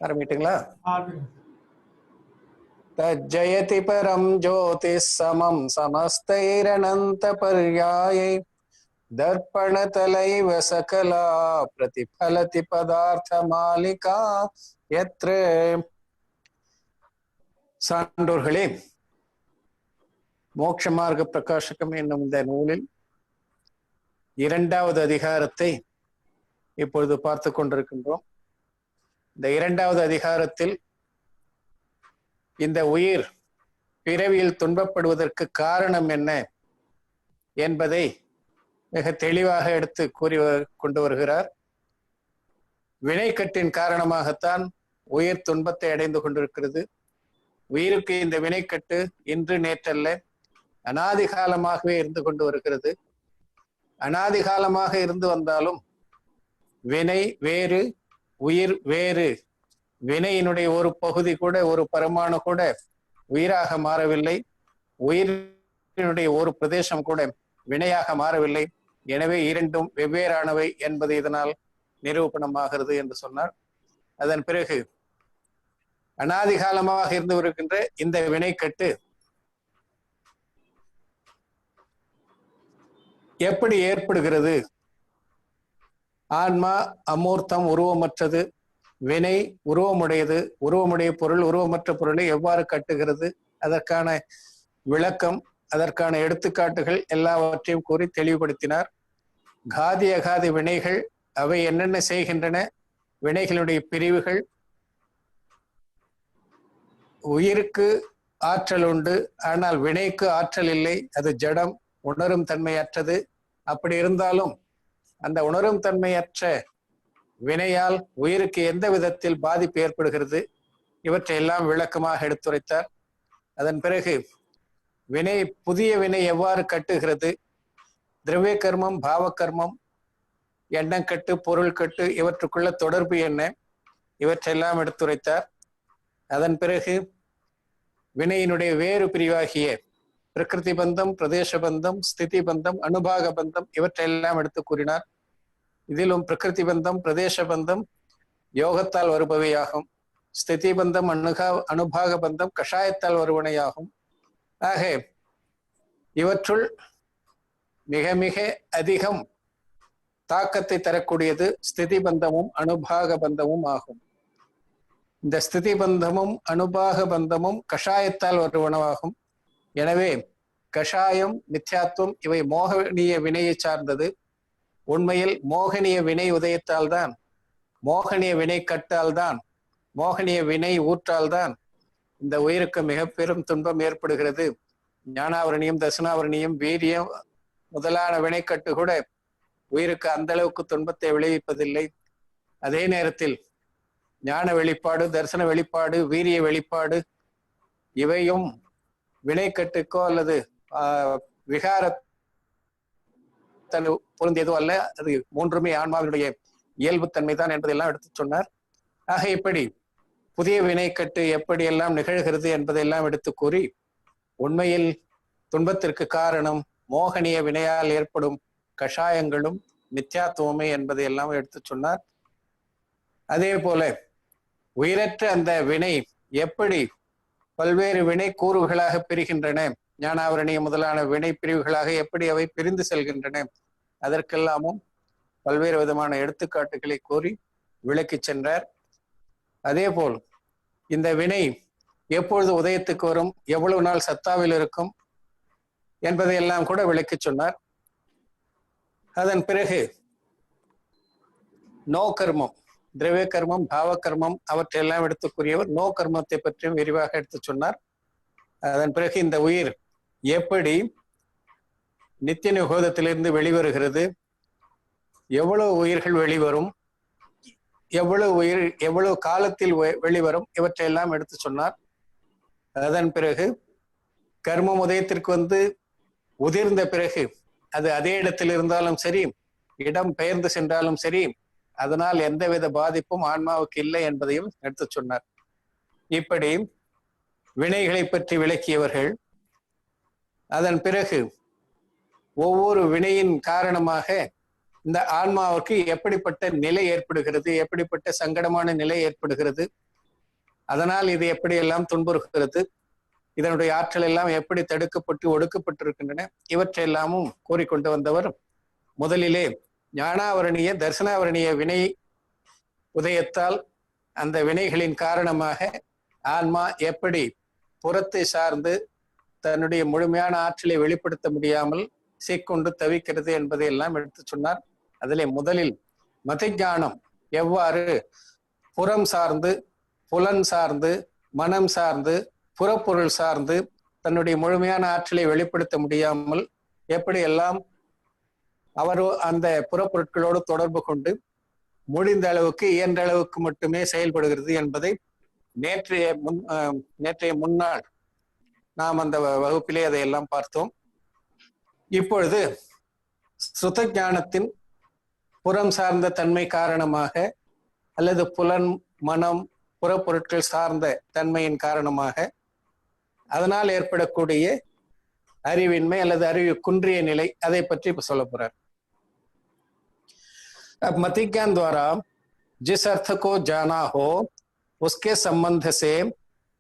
ஆரம்பிட்டுங்களா? तज्जयति परं ज्योतिः समं समस्तैरनन्तपर्याये दर्पणतलैव सकला प्रतिफलति पदार्थमालिका यत्र. சான்றோர்களே, மோட்ச மார்க்க பிரகாசகம் என்னும் இந்த நூலில் 2வது அதிகாரத்தை இப்பொழுது பார்த்து கொண்டிருக்கின்றோம். இந்த 2வது அதிகாரத்தில் இந்த உயிர் பிறவியில் துன்பப்படுவதற்கு காரணம் என்ன என்பதை மிக தெளிவாக எடுத்து கூறி கொண்டு வருகிறார். வினைக்கட்டின் காரணமாகத்தான் உயிர் துன்பத்தை அடைந்து கொண்டிருக்கிறது. உயிருக்கு இந்த வினைக்கட்டு இன்று நேற்றல்ல, அனாதி காலமாகவே இருந்து கொண்டு வருகிறது. அனாதி காலமாக இருந்து வந்தாலும் வினை வேறு, உயிர் வேறு. வினையினுடைய ஒரு பகுதி கூட, ஒரு பரமாணு கூட உயிராக மாறவில்லை. உயிரினுடைய ஒரு பிரதேசம் கூட வினையாக மாறவில்லை. எனவே இரண்டும் வெவ்வேறானவை என்பது இதனால் நிரூபணமாகிறது என்று சொன்னார். அதன் பிறகு அனாதி காலமாக இருந்து வருகின்ற இந்த வினைக்கட்டு எப்படி ஏற்படுகிறது? ஆன்மா அமூர்த்தம், உருவமற்றது. வினை உருவமுடையது. உருவமுடைய பொருள் உருவமற்ற பொருளை எவ்வாறு கட்டுகிறது? அதற்கான விளக்கம், அதற்கான எடுத்துக்காட்டுகள் எல்லாவற்றையும் கூறி தெளிவுபடுத்தினார். காதி அகாதி வினைகள் அவை என்னென்ன செய்கின்றன, வினைகளுடைய பிரிவுகள். உயிருக்கு ஆற்றல் உண்டு, ஆனால் வினைக்கு ஆற்றல் இல்லை. அது ஜடம், உணரும் தன்மையற்றது. அப்படி இருந்தாலும் அந்த உணரும் தன்மையற்ற வினையால் உயிருக்கு எந்த விதத்தில் பாதிப்பு ஏற்படுகிறது, இவற்றை எல்லாம் விளக்கமாக எடுத்துரைத்தார். அதன் பிறகு வினை, புதிய வினை எவ்வாறு கட்டுகிறது, திரவிய கர்மம், பாவ கர்மம், எண்ணக்கட்டு, பொருள் கட்டு, இவற்றுக்குள்ள தொடர்பு என்ன, இவற்றையெல்லாம் எடுத்துரைத்தார். அதன் பிறகு வினையினுடைய வேறு பிரிவாகிய பிரகிருதி பந்தம், பிரதேச பந்தம், ஸ்திதி பந்தம், அனுபாக பந்தம், இவற்றையெல்லாம் எடுத்து கூறினார். இதிலும் பிரகிருதி பந்தம், பிரதேச பந்தம் யோகத்தால் வருபவையாகும். ஸ்திதி பந்தம், அனுபாக பந்தம் கஷாயத்தால் வருவனையாகும். ஆக இவற்றுள் மிக மிக அதிகம் தாக்கத்தை தரக்கூடியது ஸ்திதி பந்தமும் அனுபாக பந்தமும் ஆகும். இந்த ஸ்திதி பந்தமும் அனுபாக பந்தமும் கஷாயத்தால் வருவனவாகும். எனவே கஷாயம், மித்யாத்துவம் இவை மோகனிய வினையை சார்ந்தது. உண்மையில் மோகனிய வினை உதயத்தால் தான், மோகனிய வினை கட்டால் தான், மோகனிய வினை ஊற்றால் தான் இந்த உயிருக்கு மிக பெரும் துன்பம் ஏற்படுகிறது. ஞானாவரணியம், தசனாவரணியம், வீரியம் முதலான வினைக்கட்டு கூட உயிருக்கு அந்த அளவுக்கு துன்பத்தை விளைவிப்பதில்லை. அதே நேரத்தில் ஞான வெளிப்பாடு, தரிசன வெளிப்பாடு, வீரிய வெளிப்பாடு இவையும் வினைக்கட்டுக்கோ அல்லது விகார பொருந்தியதோ அல்ல. அது மூன்றுமே ஆன்மாவினுடைய இயல்புத்தன்மை தான் என்பதெல்லாம் எடுத்து சொன்னார். ஆக இப்படி புதிய வினைக்கட்டு எப்படியெல்லாம் நிகழ்கிறது என்பதையெல்லாம் எடுத்து கூறி, உண்மையில் துன்பத்திற்கு காரணம் மோகனிய வினையால் ஏற்படும் கஷாயங்களும் மித்யாத்துவமே என்பதையெல்லாம் எடுத்து சொன்னார். அதே போல உயிரற்ற அந்த வினை எப்படி பல்வேறு வினை கூறுகளாக பிரிகின்றன, ஞானாவரணிய முதலான வினை பிரிவுகளாக எப்படி அவை பிரிந்து செல்கின்றன, அதற்கெல்லாமும் பல்வேறு விதமான எடுத்துக்காட்டுகளை கூறி விளக்கி சென்றார். அதே போல் இந்த வினை எப்பொழுது உதயத்துக்கு வரும், எவ்வளவு நாள் சத்தாவில் இருக்கும் என்பதையெல்லாம் கூட விளக்கி சொன்னார். அதன் பிறகு நோ கர்மம், திரவிய கர்மம், பாவ கர்மம் அவற்றையெல்லாம் எடுத்து கூறியவர் நோ கர்மத்தை பற்றியும் விரிவாக எடுத்து சொன்னார். அதன் பிறகு இந்த உயிர் எப்படி நித்திய நிகோதத்திலிருந்து வெளிவருகிறது, எவ்வளவு உயிர்கள் வெளிவரும், எவ்வளவு காலத்தில் வெளிவரும், இவற்றையெல்லாம் எடுத்து சொன்னார். அதன் பிறகு கர்மம் உதயத்திற்கு வந்து உதிர்ந்த பிறகு அது அதே இடத்தில் இருந்தாலும் சரி, இடம் பெயர்ந்து சென்றாலும் சரி, அதனால் எந்தவித பாதிப்பும் ஆன்மாவுக்கு இல்லை என்பதையும் எடுத்து சொன்னார். இப்படி வினைகளை பற்றி விளக்கியவர்கள் அதன் பிறகு ஒவ்வொரு வினையின் காரணமாக இந்த ஆன்மாவுக்கு எப்படிப்பட்ட நிலை ஏற்படுகிறது, எப்படிப்பட்ட சங்கடமான நிலை ஏற்படுகிறது, அதனால் இது எப்படியெல்லாம் துன்புறுகிறது, இதனுடைய ஆற்றல் எல்லாம் எப்படி தடுக்கப்பட்டு ஒடுக்கப்பட்டிருக்கின்றன, இவற்றையெல்லாமும் கூறிக்கொண்டு வந்தவர் முதலிலே ஞானாவரணிய தர்சனாவரணிய வினை உதயத்தால் அந்த வினைகளின் காரணமாக ஆன்மா எப்படி புறத்தை சார்ந்து தன்னுடைய முழுமையான ஆற்றலை வெளிப்படுத்த முடியாமல் சீக்கொண்டு தவிக்கிறது என்பதை எல்லாம் எடுத்து சொன்னார். அதிலே முதலில் மதிஞானம் எவ்வாறு புறம் சார்ந்து, புலன் சார்ந்து, மனம் சார்ந்து, புறப்பொருள் சார்ந்து தன்னுடைய முழுமையான ஆற்றலை வெளிப்படுத்த முடியாமல் எப்படி எல்லாம் அவரோ அந்த புறப்பொருட்களோடு தொடர்பு கொண்டு முடிந்த அளவுக்கு இயன்ற அளவுக்கு மட்டுமே செயல்படுகிறது என்பதை நேற்றைய முன்னாள் நாம் அந்த வகுப்பிலே அதையெல்லாம் பார்த்தோம். இப்பொழுது சுத்த ஞானத்தின் புறம் சார்ந்த தன்மை காரணமாக அல்லது புலன் மனம் புறப்பொருட்கள் சார்ந்த தன்மையின் காரணமாக அதனால் ஏற்படக்கூடிய அறிவின்மை அல்லது அறிவு குன்றிய நிலை, அதை பற்றி இப்ப சொல்ல போறார். अब मति ज्ञान द्वारा जिस अर्थ को जाना हो उसके संबंध से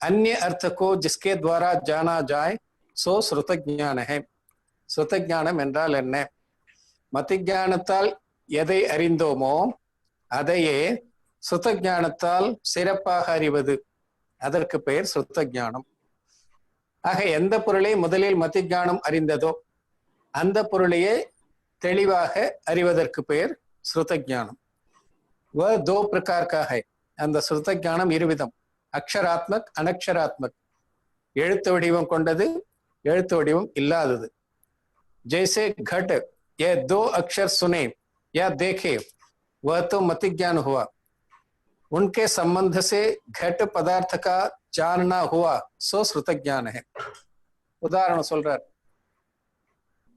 अन्य अर्थ को जिसके द्वारा जाना जाए सो श्रुत ज्ञान है. श्रुत ज्ञाனம் என்றால் என்ன? மதி ஞானத்தால் எதை அறிந்தோமோ அதையே சுத்த ஞானத்தால் சிறப்பாக அறிவது, அதற்கு பெயர் சுத்த ஞானம். ஆக எந்த பொருளை முதலில் மதி ஞானம் அறிந்ததோ அந்த பொருளையே தெளிவாக அறிவதற்கு பெயர் श्रुत ज्ञानम. वह दो प्रकार का है. அந்த श्रुत ज्ञानम இருவிதம், அக்ஷராத்மக் அனக்ஷராத்மக், எழுத்து வடிவம் கொண்டது எழுத்து வடிவம் இல்லாதது. जैसे घट ये दो अक्षर सुने या देखे वह तो मति ज्ञान हुआ, उनके संबंध से घट पदार्थ का जानना हुआ सो श्रुत ज्ञान है. உதாரணம் சொல்றார்.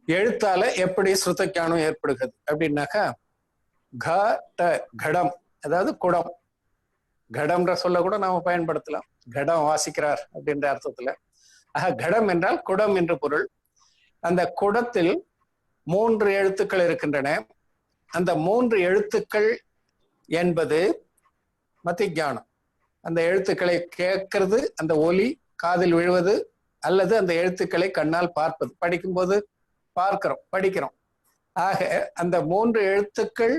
எழுத்தால எப்படி ஸ்ருத ஞானம் ஏற்படுகிறது அப்படின்னாக்கா, கடம் அதாவது குடம், கடம்ன்ற சொல்ல கூட நாம பயன்படுத்தலாம், கடம் வாசிக்கிறார் அப்படின்ற அர்த்தத்துல. ஆக கடம் என்றால் குடம் என்று பொருள். அந்த குடத்தில் 3 எழுத்துக்கள் இருக்கின்றன. அந்த 3 எழுத்துக்கள் என்பது மதி ஞானம். அந்த எழுத்துக்களை கேட்கறது, அந்த ஒலி காதில் விழுவது, அல்லது அந்த எழுத்துக்களை கண்ணால் பார்ப்பது. படிக்கும்போது பார்க்கிறோம், படிக்கிறோம். ஆக அந்த 3 எழுத்துக்கள்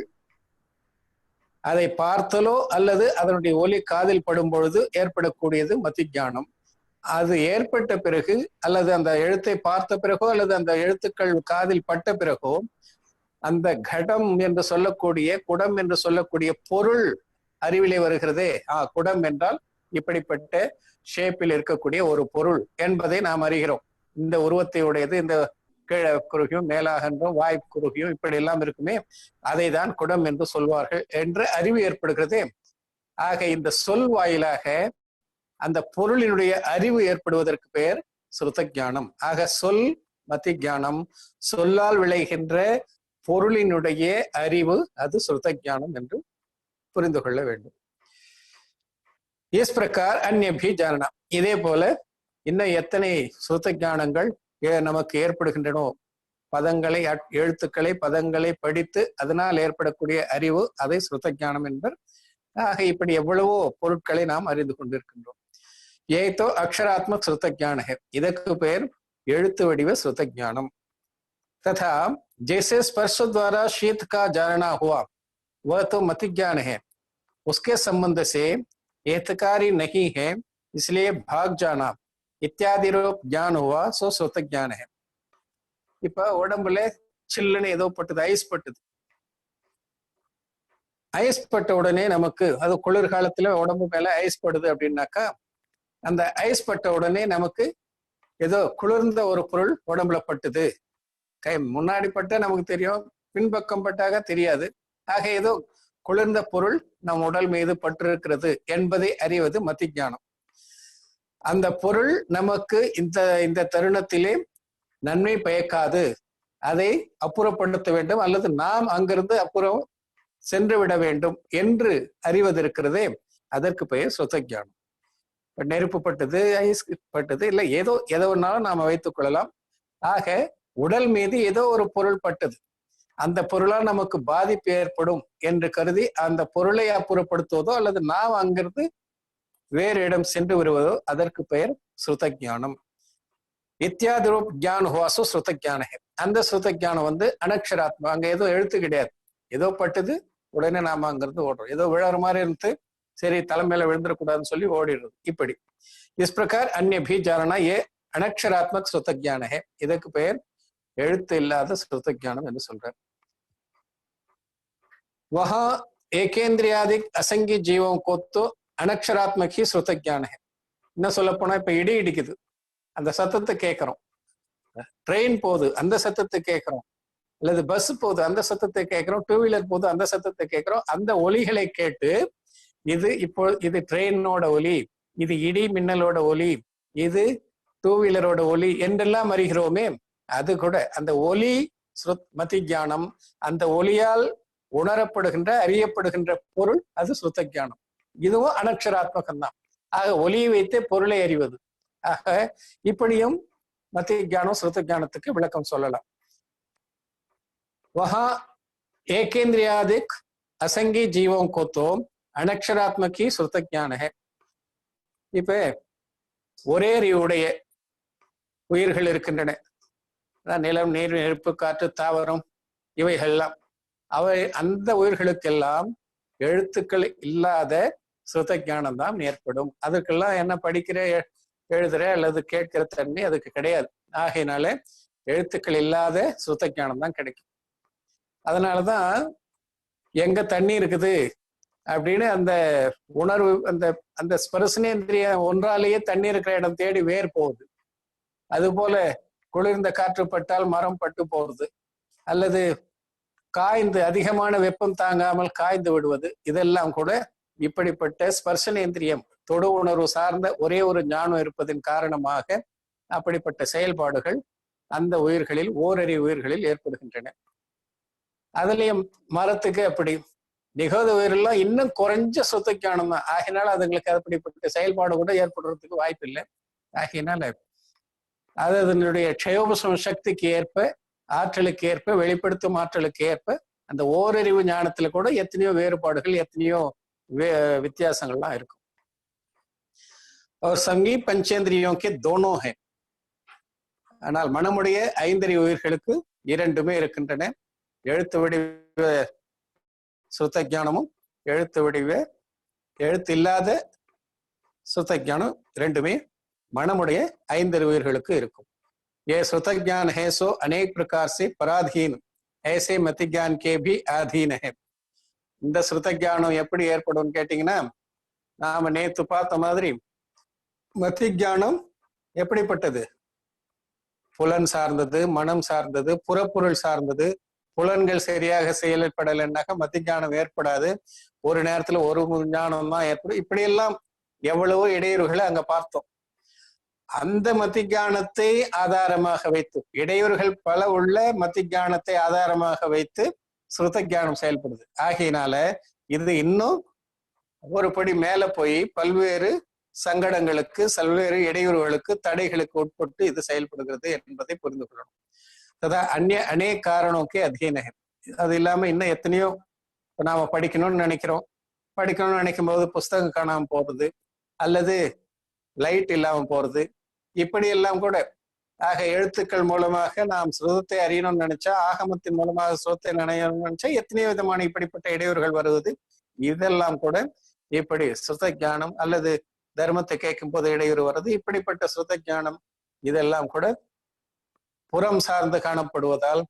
அதை பார்த்தலோ அல்லது அதனுடைய ஒலி காதில் படும் பொழுது ஏற்படக்கூடியது மதி ஞானம். அது ஏற்பட்ட பிறகு அல்லது அந்த எழுத்தை பார்த்த பிறகோ அல்லது அந்த எழுத்துக்கள் காதில் பட்ட பிறகோ அந்த கடம் என்று சொல்லக்கூடிய, குடம் என்று சொல்லக்கூடிய பொருள் அறிவிலே வருகிறதே. குடம் என்றால் இப்படிப்பட்ட ஷேப்பில் இருக்கக்கூடிய ஒரு பொருள் என்பதை நாம் அறிகிறோம். இந்த உருவத்தை உடையது, இந்த கீழே குறுகியும் மேலாகன்றும் வாய் குறுகியும் இப்படி எல்லாம் இருக்குமே, அதை தான் குடம் என்று சொல்வார்கள் என்ற அறிவு ஏற்படுகிறதே. ஆக இந்த சொல் வாயிலாக அந்த பொருளினுடைய அறிவு ஏற்படுவதற்கு பெயர் ஸ்ருத ஞானம். ஆக சொல் மதி ஞானம், சொல்லால் விளைகின்ற பொருளினுடைய அறிவு அது ஸ்ருத ஞானம் என்று புரிந்து கொள்ள வேண்டும். இஸ் பிரகார் அந்நிய பி ஜானனா. இதே போல இன்னும் எத்தனை ஸ்ருத ஞானங்கள் நமக்கு ஏற்படுகின்றனோ, பதங்களை எழுத்துக்களை பதங்களை படித்து அதனால் ஏற்படக்கூடிய அறிவு, அதை ஸ்ருத ஞானம் என்பர். ஆக இப்படி எவ்வளவோ பொருட்களை நாம் அறிந்து கொண்டிருக்கின்றோம். ஏதோ அக்ஷராத்மக் ஸ்ருத ஞான है, இதற்கு பெயர் எழுத்து வடிவ ஸ்ருத ஞானம். तथा जैसे स्पर्श द्वारा शीत का जानना हुआ वह तो मति ज्ञान है, उसके संबंध से एतकारी नहीं है इसलिए भाग जाना इत्यादि रूप ज्ञान हुआ सो ஸ்ருத ज्ञान है. இப்ப உடம்புல சில்லுன்னு ஏதோ பட்டது, ஐஸ் பட்டது. ஐஸ் பட்ட உடனே நமக்கு, அது குளிர்காலத்துல உடம்பு மேல ஐஸ் படுது அப்படின்னாக்கா, அந்த ஐஸ் பட்ட உடனே நமக்கு ஏதோ குளிர்ந்த ஒரு பொருள் உடம்புல பட்டுது. கை முன்னாடி பட்ட நமக்கு தெரியும், பின்பக்கம் பட்டாக தெரியாது. ஆக ஏதோ குளிர்ந்த பொருள் நம் உடல் மீது பட்டிருக்கிறது என்பதை அறிவது மதி ஞானம். அந்த பொருள் நமக்கு இந்த தருணத்திலே நன்மை பயக்காது, அதை அப்புறப்படுத்த வேண்டும் அல்லது நாம் அங்கிருந்து அப்புறம் சென்று விட வேண்டும் என்று அறிவதற்கிறதே, அதற்கு பெயர் ஸ்ருத ஞானம். நெருப்பு பட்டது, ஐஸ் பட்டது, இல்லை ஏதோ எதோனாலும் நாம வைத்துக் கொள்ளலாம். ஆக உடல் மீது ஏதோ ஒரு பொருள் பட்டது, அந்த பொருளால் நமக்கு பாதிப்பு ஏற்படும் என்று கருதி அந்த பொருளை அப்புறப்படுத்துவதோ அல்லது நாம் அங்கிருந்து வேறு இடம் சென்று வருவதோ அதற்கு பெயர் ஸ்ருத ஞானம். இத்தியாதி ரூப் ஜான் ஹுவாசோ ஸ்ருத ஞான. அந்த ஸ்ருத ஞானம் வந்து அனக்ஷராத்மா, அங்க ஏதோ எழுத்து கிடையாது, ஏதோ பட்டுது உடனே நாம அங்கிருந்து ஓடுறோம், ஏதோ விழற மாதிரி இருந்து சரி தலைமையில விழுந்துடக்கூடாதுன்னு சொல்லி ஓடிடுறது. இப்படி இஸ் பிரகார் அந்நிய भी जानना ये अनक्षरात्मक श्रुत ज्ञान है. இதற்கு பெயர் எழுத்து இல்லாத ஸ்ருத ஞானம் என்று சொல்றார். वहां ஏகேந்திரியாதிக் அசங்கி जीवों को तो अनक्षरात्मक ही श्रुत ज्ञान है. என்ன சொல்ல போனா இப்ப இடி இடிக்குது, அந்த சத்தத்தை கேட்கிறோம், ட்ரெயின் போகுது அந்த சத்தத்தை கேட்கிறோம், அல்லது பஸ் போகுது அந்த சத்தத்தை கேட்கிறோம், டூ வீலர் போகுது அந்த சத்தத்தை கேட்கிறோம். அந்த ஒலிகளை கேட்டு இது இப்போ இது ட்ரெயினோட ஒலி, இது இடி மின்னலோட ஒலி, இது டூ வீலரோட ஒலி என்றெல்லாம் அறிகிறோமே, அது கூட அந்த ஒலி மதி ஞானம். அந்த ஒலியால் உணரப்படுகின்ற அறியப்படுகின்ற பொருள் அது ஸ்ருத ஞானம். இதுவும் அனக்ஷராத்மகம் தான். ஆக ஒலியை வைத்தே பொருளை அறிவது. ஆக இப்படியும் மதி ஞானம் ஸ்ருத ஞானத்துக்கு விளக்கம் சொல்லலாம். वहां एकेंद्रियादिक असंगी जीवों को तो अनक्षरात्मक ही श्रुत ज्ञान है. இப்ப ஒரே அறிவுடைய உயிர்கள் இருக்கின்றன, நிலம் நீர் நெருப்பு காற்று தாவரம் இவைகள்லாம். அவை அந்த உயிர்களுக்கெல்லாம் எழுத்துக்கள் இல்லாத ஸ்ருத ஞானம் தான் ஏற்படும். அதுக்கெல்லாம் என்ன படிக்கிற எழுதுற அல்லது கேட்கிற தன்மை அதுக்கு கிடையாது. ஆகையினால எழுத்துக்கள் இல்லாத ஸ்ருத ஞானம் தான் கிடைக்கும். அதனாலதான் எங்க தண்ணி இருக்குது அப்படின்னு அந்த உணர்வு, அந்த அந்த ஸ்பர்சனேந்திரிய ஒன்றாலேயே தண்ணி இருக்கிற இடம் தேடி வேர் போகுது. அது போல குளிர்ந்த காற்று பட்டால் மரம் பட்டு போறது, அல்லது காய்ந்து அதிகமான வெப்பம் தாங்காமல் காய்ந்து விடுவது, இதெல்லாம் கூட இப்படிப்பட்ட ஸ்பர்சனேந்திரியம் தொடு உணர்வு சார்ந்த ஒரே ஒரு ஞானம் இருப்பதன் காரணமாக அப்படிப்பட்ட செயல்பாடுகள் அந்த உயிர்களில் ஓரறிவு உயிர்களில் ஏற்படுகின்றன. அதுலயும் மரத்துக்கு அப்படி நிகழ்ந்த உயிரெல்லாம் இன்னும் குறைஞ்ச சொத்து ஞானம் தான். ஆகினால அதுங்களுக்கு அப்படிப்பட்ட செயல்பாடு கூட ஏற்படுறதுக்கு வாய்ப்பு இல்லை. ஆகினால அது அதனுடைய க்ஷயோபசம சக்திக்கு ஏற்ப, ஆற்றலுக்கு ஏற்ப, வெளிப்படுத்தும் ஆற்றலுக்கு ஏற்ப அந்த ஓரறிவு ஞானத்துல கூட எத்தனையோ வேறுபாடுகள், எத்தனையோ வித்தியாசங்கள்லாம் இருக்கும். और संगी पंचेंद्रियों के दोनों है. ஆனால் மனமுடைய ஐந்தறிவு உயிர்களுக்கு இரண்டுமே இருக்கின்றன. எழுத்து வடிவ ஸ்ருத ஞானமும் எழுத்து வடிவ எழுத்து இல்லாத ஸ்ருத ஞானம் ரெண்டுமே மனமுடைய ஐந்தறிவு உயிர்களுக்கு இருக்கும். ये श्रुत ज्ञान है सो अनेक प्रकार से पराधीन ऐसे मति ज्ञान के भी अधीन है. இந்த ஸ்ருத ஞானம் எப்படி ஏற்படும் கேட்டீங்கன்னா, நாம நேத்து பார்த்த மாதிரி மதி ஞானம் எப்படிப்பட்டது? புலன் சார்ந்தது, மனம் சார்ந்தது, புறப்பொருள் சார்ந்தது. புலன்கள் சரியாக செயல்படலைன்னாக்க மதி ஞானம் ஏற்படாது. ஒரு நேரத்துல ஒரு ஞானம் தான் ஏற்படும். இப்படியெல்லாம் எவ்வளவோ இடையூறுகளை அங்க பார்த்தோம். அந்த மதி ஞானத்தை ஆதாரமாக வைத்து, இடையூறுகள் பல உள்ள மதி ஞானத்தை ஆதாரமாக வைத்து ஸ்ருத ஞானம் செயல்படுது. ஆகையினால இது இன்னும் ஒரு படி மேல போய் பல்வேறு சங்கடங்களுக்கு, பல்வேறு இடையூறுகளுக்கு, தடைகளுக்கு உட்பட்டு இது செயல்படுகிறது என்பதை புரிந்து கொள்ளணும். அதான் அநேக காரணோக்கே அதீனம். அது இல்லாம இன்னும் எத்தனையோ நாம படிக்கணும்னு நினைக்கிறோம். படிக்கணும்னு நினைக்கும் போது புஸ்தகம் காணாம போறது, அல்லது லைட் இல்லாம போறது, இப்படி எல்லாம் கூட. ஆக எழுத்துக்கள் மூலமாக நாம் ஸ்ருதத்தை அறியணும்னு நினைச்சா, ஆகமத்தின் மூலமாக ஸ்ருதத்தை நினையணும்னு நினைச்சா எத்தனையோ விதமான இப்படிப்பட்ட இடையூறுகள் வருவது. இதெல்லாம் கூட இப்படி ஸ்ருத ஞானம், அல்லது தர்மத்தை கேட்கும் போது இடையூறு வர்றது, இப்படிப்பட்ட ஸ்ருத ஞானம் இதெல்லாம் கூட புறம் சார்ந்து காணப்படுவதால்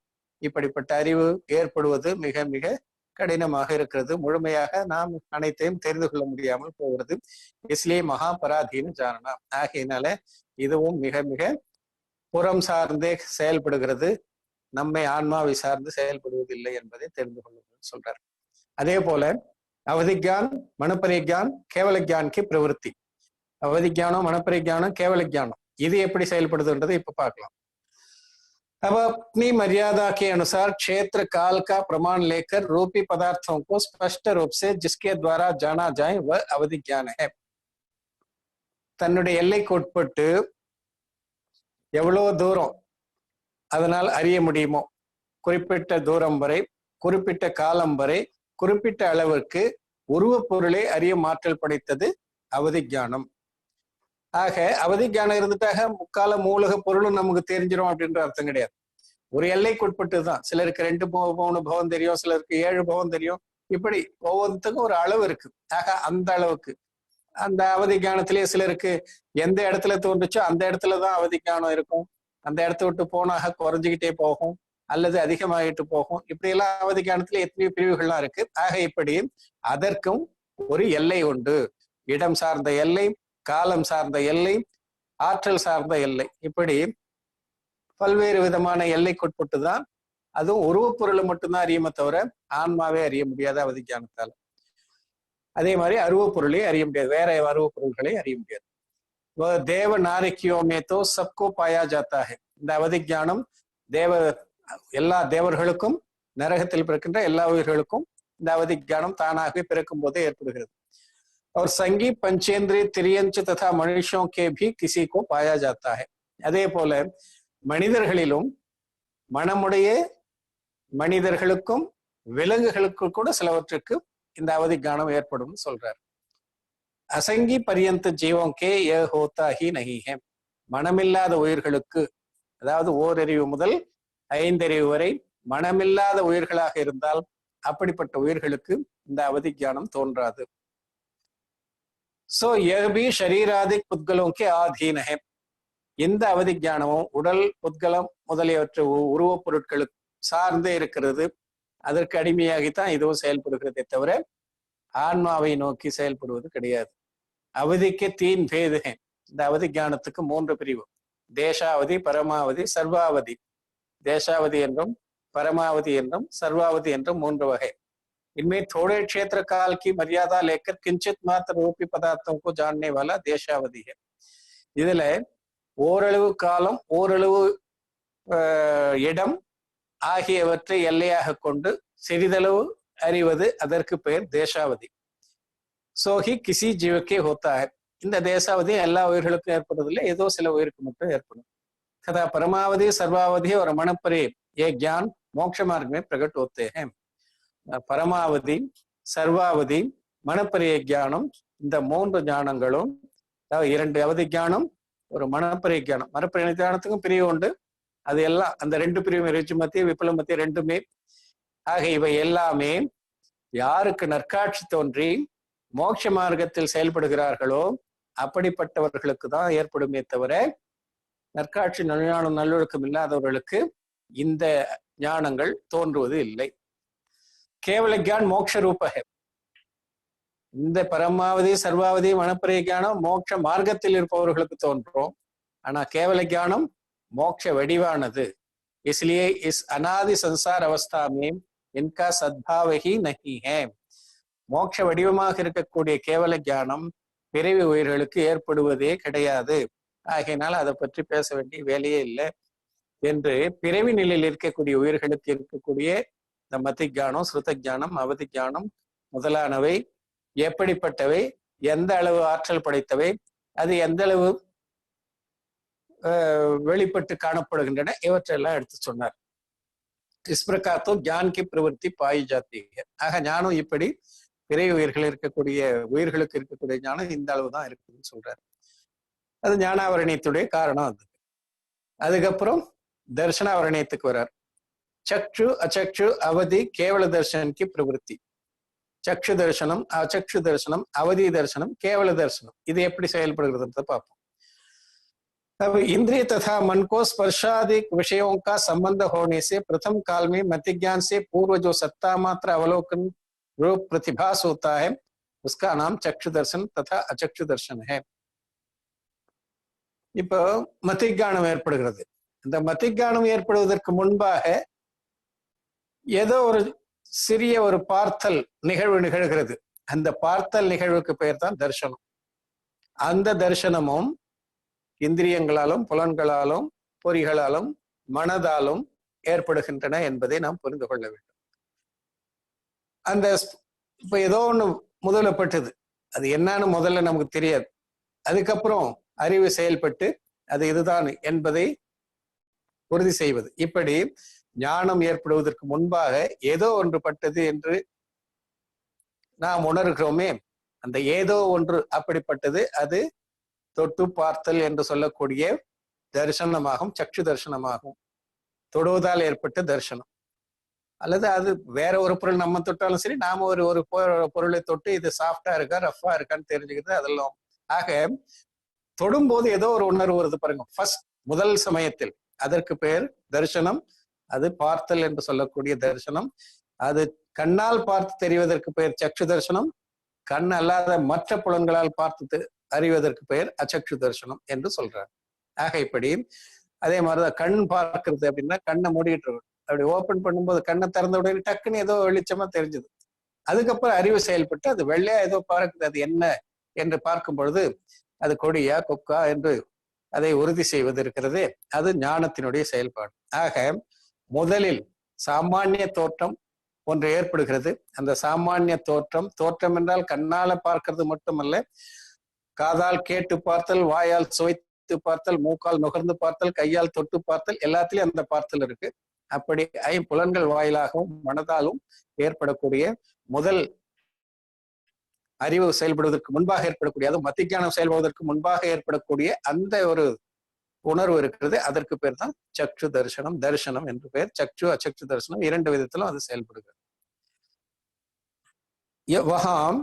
இப்படிப்பட்ட அறிவு ஏற்படுவது மிக மிக கடினமாக இருக்கிறது. முழுமையாக நாம் அனைத்தையும் தெரிந்து கொள்ள முடியாமல் போகிறது. இஸ்லியே மகா பராதீன ஜானனா. ஆகையினால இதுவும் மிக மிக புறம் சார்ந்தே செயல்படுகிறது, நம்மை ஆன்மாவை சார்ந்து செயல்படுவதில்லை என்பதை தெரிந்து கொள்ள சொல்றார். அதே போல அவதிஜான் மனப்பரிஜான் கேவல ஜான்கி பிரவருத்தி. அவதிஜானம், மனப்பரிஜானம், கேவல ஜானம் இது எப்படி செயல்படுதுன்றதை இப்ப பார்க்கலாம். अब अपनी मर्यादा के अनुसार क्षेत्र काल का प्रमाण लेकर रूपी पदार्थों को स्पष्ट रूप से जिसके द्वारा जाना जाए वह अवधि ज्ञान है. தன்னுடைய எல்லைக்கு உட்பட்டு எவ்வளவு தூரம் அதனால் அறிய முடியுமோ, குறிப்பிட்ட தூரம் வரை, குறிப்பிட்ட காலம் வரை, குறிப்பிட்ட அளவிற்கு உருவ பொருளை அறிய ஆற்றல் படைத்தது அவதி ஞானம். ஆக அவதி ஞானம் இருந்துட்டாக முக்கால மூலக பொருளும் நமக்கு தெரிஞ்சிடும் அப்படின்ற அர்த்தம் கிடையாது. ஒரு எல்லைக்குட்பட்டு தான். சிலருக்கு 2 3 பவம் தெரியும், சிலருக்கு 7 பவம் தெரியும். இப்படி ஒவ்வொருத்துக்கும் ஒரு அளவு இருக்கு. ஆக அந்த அளவுக்கு அந்த அவதி ஞானத்திலேயே சிலருக்கு எந்த இடத்துல தோன்றுச்சோ அந்த இடத்துலதான் அவதி ஞானம் இருக்கும். அந்த இடத்த விட்டு போனாக குறைஞ்சிக்கிட்டே போகும் அல்லது அதிகமாகிட்டு போகும். இப்படி எல்லாம் அவதி ஞானத்துல எத்தனையோ பிரிவுகள்லாம் இருக்கு. ஆக இப்படி அதற்கும் ஒரு எல்லை உண்டு. இடம் சார்ந்த எல்லை, காலம் சார்ந்த எல்லை, ஆற்றல் சார்ந்த எல்லை, இப்படி பல்வேறு விதமான எல்லைக்குட்பட்டு தான். அதுவும் உருவப்பொருளை மட்டும்தான் அறியுமே தவிர ஆன்மாவே அறிய முடியாது அவதி ஞானத்தால. அதே மாதிரி அருவப்பொருளை அறிய முடியாது, வேற அருவப்பொருள்களை அறிய முடியாது. தேவ நாரிக்கியோமேத்தோ சப்கோ பாயா ஜாத்தா ஹை. இந்த அவதி ஞானம் எல்லா தேவர்களுக்கும், நரகத்தில் பிறக்கின்ற எல்லா உயிர்களுக்கும் இந்த அவதி ஞானம் தானாகவே பிறக்கும் போதே ஏற்படுகிறது. और संगी पंचेंद्रिय तिरियंच तथा मनुष्यों के भी किसी को पाया जाता है. அதே போல மனிதர்களிலும் மனமுடைய மனிதர்களுக்கும் விலங்குகளுக்கும் கூட சிலவற்றுக்கு இந்த அவதி ஞானம் ஏற்படும் சொல்றார். அசங்கி பரியந்த ஜீவம் கே ய ஹோதா ஹி நஹி ஹே. மனமில்லாத உயிர்களுக்கு, அதாவது ஓரறிவு முதல் 5 அறிவு வரை மனமில்லாத உயிர்களாக இருந்தால் அப்படிப்பட்ட உயிர்களுக்கு இந்த அவதி ஞானம் தோன்றாது. சோ யபி ஷரீராதிக் புத்கலோம் கே ஆதீன ஹே. இந்த அவதி ஞானமும் உடல், புத்கலம் முதலியவற்றை உருவப் பொருட்களுக்கு சார்ந்தே இருக்கிறது. அதற்கு அடிமையாகித்தான் இதுவும் செயல்படுகிறதே தவிர ஆன்மாவை நோக்கி செயல்படுவது கிடையாது. அவதிக்கு 3 பேது. இந்த அவதி ஞானத்துக்கு 3 பிரிவு. தேசாவதி, பரமாவதி, சர்வாவதி. தேசாவதி என்றும் परमावधि என்றும் सर्वावधि என்றும் 3 वगै. इनमें थोड़े क्षेत्र काल की मर्यादा लेकर किंचित मात्र रूपी पदार्थों को जानने वाला देशावधि है. இதுல ஓரளவு காலம், ஓரளவு இடம் ஆகியவற்றை எல்லையாக கொண்டு சிறிதளவு அறிவது அதற்கு பெயர் தேசாவதி. சோஹி கிசி ஜீவக்கே ஹோத்தா ஹை. இந்த தேசாவதி எல்லா உயிர்களுக்கும் ஏற்படுவதில்லை, ஏதோ சில உயிருக்கு மட்டும் ஏற்படும். तथा परमावधि, सर्वावधि और मनपरे ये ज्ञान मोक्ष मार्ग में प्रकट होते हैं. பரமாவதி, சர்வாவதி, மனப்பரிய ஞானம், இந்த 3 ஞானங்களும், அதாவது 2 அவதி ஞானம், ஒரு மனப்பரிய ஞானம். மனப்பரிய ஞானத்துக்கும் பிரிவு உண்டு. அது எல்லாம் அந்த 2 பிரிவு ரிச்சு மத்திய விபுல மத்திய 2மே. ஆக இவை எல்லாமே யாருக்கு நற்காட்சி தோன்றி மோட்ச மார்க்கத்தில் செயல்படுகிறார்களோ அப்படிப்பட்டவர்களுக்கு தான் ஏற்படுமே தவிர நற்காட்சி ஞானம் நல்லொழுக்கம் இல்லாதவர்களுக்கு இந்த ஞானங்கள் தோன்றுவது இல்லை. கேவல ஞான் மோட்ச ரூபக. இந்த பரமாவதி, சர்வாவதி, மனப்பரிய ஞானம் மோட்ச மார்க்கத்தில் இருப்பவர்களுக்கு தோன்றும். ஆனா கேவல ஞானம் மோட்ச வடிவானது. इसलिए इस अनादि संसार अवस्था में इनका सद्भाव ही नहीं है. மோட்ச வடிவமாக இருக்கக்கூடிய கேவல ஞானம் பிறவி உயிர்களுக்கு ஏற்படுவதே கிடையாது. ஆகையினால் அதை பற்றி பேச வேண்டிய வேலையே இல்லை என்று பிறவி நிலையில் இருக்கக்கூடிய உயிர்களுக்கு இருக்கக்கூடிய இந்த மதி ஞானம், ஸ்ருத ஞானம், அவதி ஞானம் முதலானவை எப்படிப்பட்டவை, எந்த அளவு ஆற்றல் படைத்தவை, அது எந்த அளவு வெளிப்பட்டு காணப்படுகின்றன, இவற்றெல்லாம் எடுத்து சொன்னார். इस प्रकार तो ज्ञान की प्रवृत्ति पाई जाती है. ஆக ஞானம் இப்படி பிறவி உயிர்கள் இருக்கக்கூடிய உயிர்களுக்கு இருக்கக்கூடிய ஞானம் இந்த அளவுதான் இருக்குதுன்னு சொல்றாரு. அது ஞானாவரணயத்துடைய காரணம். அது அதுக்கப்புறம் தர்சனாவரணயத்துக்கு வர்றார். சக்ஷு, அச்சக்ஷு, அவதி, கேவல தர்சனக்கு பிரவருத்தி. சக்ஷு தர்சனம், அச்சக்ஷு தர்சனம், அவதி தர்சனம், கேவல தர்சனம், இது எப்படி செயல்படுகிறது பார்ப்போம். अब इंद्रिय तथा मन को स्पर्शादिक विषयों का संबंध होने से प्रथम काल में मति ज्ञान से पूर्व जो सत्ता मात्र अवलोकन रूप प्रतिभास होता है उसका नाम चक्षु दर्शन तथा अचक्षु दर्शन है. இப்போ மதிஞானம் ஏற்படுகிறது. இந்த மதிஞானம் ஏற்படுவதற்கு முன்பாக ஏதோ ஒரு சிறிய ஒரு பார்த்தல் நிகழ்வு நிகழ்கிறது. அந்த பார்த்தல் நிகழ்வுக்கு பெயர் தான் தர்சனம். அந்த தர்சனமும் இந்திரியங்களாலும், புலன்களாலும், பொறிகளாலும், மனதாலும் ஏற்படுகின்றன என்பதை நாம் புரிந்து கொள்ள வேண்டும். அந்த இப்ப ஏதோ ஒண்ணு முதலப்பட்டது, அது என்னன்னு முதல்ல நமக்கு தெரியாது. அதுக்கப்புறம் அறிவு செயல்பட்டு அது இதுதான் என்பதை உறுதி செய்வது. இப்படி ஞானம் ஏற்படுவதற்கு முன்பாக ஏதோ ஒன்று பட்டது என்று நாம் உணர்கிறோமே, அந்த ஏதோ ஒன்று அப்படிப்பட்டது, அது தொட்டு பார்த்தல் என்று சொல்லக்கூடிய தரிசனமாகும், சக்ஷு தரிசனமாகும். தொடுவதால் ஏற்பட்ட தரிசனம். அல்லது அது வேற ஒரு பொருள் நம்ம தொட்டாலும் சரி, நாம ஒரு ஒரு பொருளை தொட்டு இது சாஃப்டா இருக்கா ரஃபா இருக்கான்னு தெரிஞ்சுக்கிறது அதெல்லாம். ஆக தொடும்போது ஏதோ ஒரு உணர்வு வருது பாருங்க, ஃபர்ஸ்ட் முதல் சமயத்தில், அதற்கு பெயர் தரிசனம். அது பார்த்தல் என்று சொல்லக்கூடிய தரிசனம். அது கண்ணால் பார்த்து தெரிவதற்கு பெயர் சக்ஷு தரிசனம். கண் அல்லாத மற்ற புலன்களால் பார்த்து அறிவதற்கு பெயர் அச்சக்ஷு தரிசனம் என்று சொல்றாங்க. ஆக இப்படி அதே மாதிரிதான் கண் பார்க்கிறது அப்படின்னா, கண்ணை மூடிட்டு அப்படி ஓபன் பண்ணும்போது கண்ணை திறந்த உடனே டக்குன்னு ஏதோ வெளிச்சமா தெரிஞ்சது. அதுக்கப்புறம் அறிவு செயல்பட்டு அது வெள்ளையா ஏதோ பார்க்குது, அது என்ன என்று பார்க்கும் பொழுது அது கொடியா கொக்கா என்று அதை உறுதி செய்வது இருக்கிறது, அது ஞானத்தினுடைய செயல்பாடு. ஆக முதலில் சாமானிய தோற்றம் ஒன்று ஏற்படுகிறது. அந்த சாமானிய தோற்றம் என்றால் கண்ணால பார்க்கிறது மட்டுமல்ல, காதால் கேட்டு பார்த்தல், வாயால் சுவைத்து பார்த்தல், மூக்கால் நுகர்ந்து பார்த்தல், கையால் தொட்டு பார்த்தல், எல்லாத்திலையும் அந்த பார்த்தல் இருக்கு. அப்படி ஐம்புலன்கள் வாயிலாகவும் மனதாலும் ஏற்படக்கூடிய முதல் அறிவு செயல்படுவதற்கு முன்பாக ஏற்படக்கூடிய, அது மத்தியானம் செயல்படுவதற்கு முன்பாக ஏற்படக்கூடிய அந்த ஒரு உணர்வு இருக்கிறது, அதற்கு பேர் தான் சக்ஷு தரிசனம். தரிசனம் என்று பெயர். சக்ஷு அச்சக்ஷு தரிசனம் இரண்டு விதத்திலும் அது செயல்படுகிறது. வஹாம்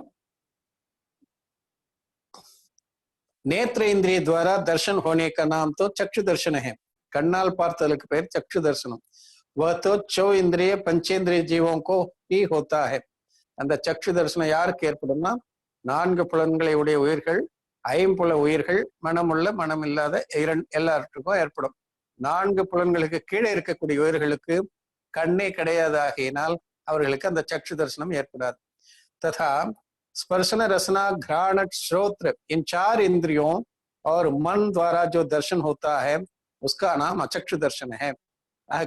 नेत्र इंद्रिय द्वारा दर्शन होने का नाम तो चक्षु दर्शन है. कन्नाल பார்த்தலுக்கு பெயர் चक्षु दर्शनम. वह तो चौ इंद्रिय पंचेंद्रिय जीवों को ही होता है. அந்த சக்ஷு தரிசனம் யாருக்கு ஏற்படும்னா, நான்கு புலன்களை உடைய உயிர்கள், ஐம்புல உயிர்கள், மனமுள்ள மனமில்லாத எல்லாருக்கும் ஏற்படும். நான்கு புலன்களுக்கு கீழே இருக்கக்கூடிய உயிர்களுக்கு கண்ணே கிடையாது ஆகையினால் அவர்களுக்கு அந்த சக்ஷு தரிசனம் ஏற்படாது. तथा स्पर्शन रसना घ्राण श्रोत्र इन चार इंद्रियों और मन द्वारा जो दर्शन होता है उसका नाम अचक्षु दर्शन है.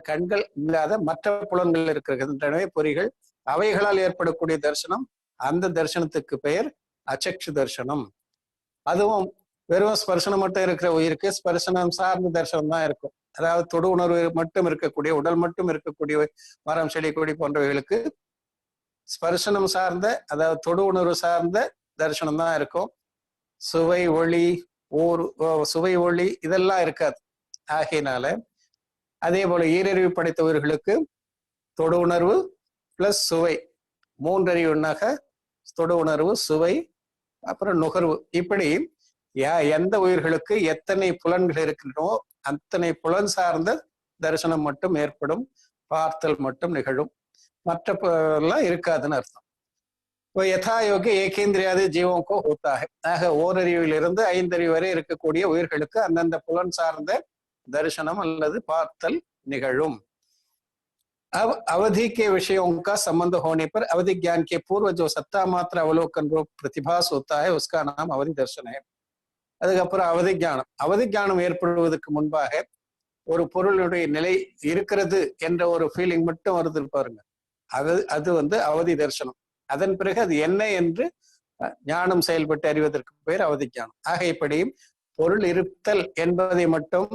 கண்கள் இல்லாத மற்ற புலன்கள் இருக்கிற பொறிகள், அவைகளால் ஏற்படக்கூடிய தரிசனம், அந்த தரிசனத்துக்கு பெயர் அச்சக்ஷு தரிசனம். அதுவும் வெறும் ஸ்பர்சனம் மட்டும் இருக்கிற உயிருக்கு ஸ்பர்சனம் சார்ந்த தரிசனம் தான் இருக்கும். அதாவது தொடு உணர்வு மட்டும் இருக்கக்கூடிய, உடல் மட்டும் இருக்கக்கூடிய மரம் செடி கொடி போன்றவைகளுக்கு ஸ்பர்சனம் சார்ந்த, அதாவது தொடு உணர்வு சார்ந்த தரிசனம் தான் இருக்கும். சுவை ஒளி இதெல்லாம் இருக்காது. ஆகையினால அதே போல ஈரறிவு படைத்த உயிர்களுக்கு தொடு உணர்வு பிளஸ் சுவை, மூன்றறிவுனாக தொடு உணர்வு, சுவை, அப்புறம் நுகர்வு, இப்படி எந்த உயிர்களுக்கு எத்தனை புலன்கள் இருக்கின்றனோ அத்தனை புலன் சார்ந்த தரிசனம் மட்டும் ஏற்படும், பார்த்தல் மட்டும் நிகழும், மற்ற எல்லாம் இருக்காதுன்னு அர்த்தம். இப்போ யதாயோகி ஏகேந்திரியாதி ஜீவங்கோ ஹோத்தாக. ஆக ஓரறிவிலிருந்து ஐந்தறிவு வரை இருக்கக்கூடிய உயிர்களுக்கு அந்தந்த புலன் சார்ந்த தரிசனம் அல்லது பார்த்தல் நிகழும். अवधि के विषयों का संबंध होने पर अवधि ज्ञान के पूर्व जो सत्ता मात्र अवलोकन रूप प्रतिभास होता है उसका नाम अवधि दर्शन है. அதுக்கப்புறம் அவதி ஞானம் ஏற்படுவதற்கு முன்பாக ஒரு பொருளுடைய நிலை இருக்கிறது என்ற ஒரு ஃபீலிங் மட்டும் வருது பாருங்க, அது அவதி தரிசனம். அதன் பிறகு அது என்ன என்று ஞானம் செயல்பட்டு அறிவதற்கு பெயர் அவதி ஞானம். ஆக இப்படி பொருள் இருத்தல் என்பதை மட்டும்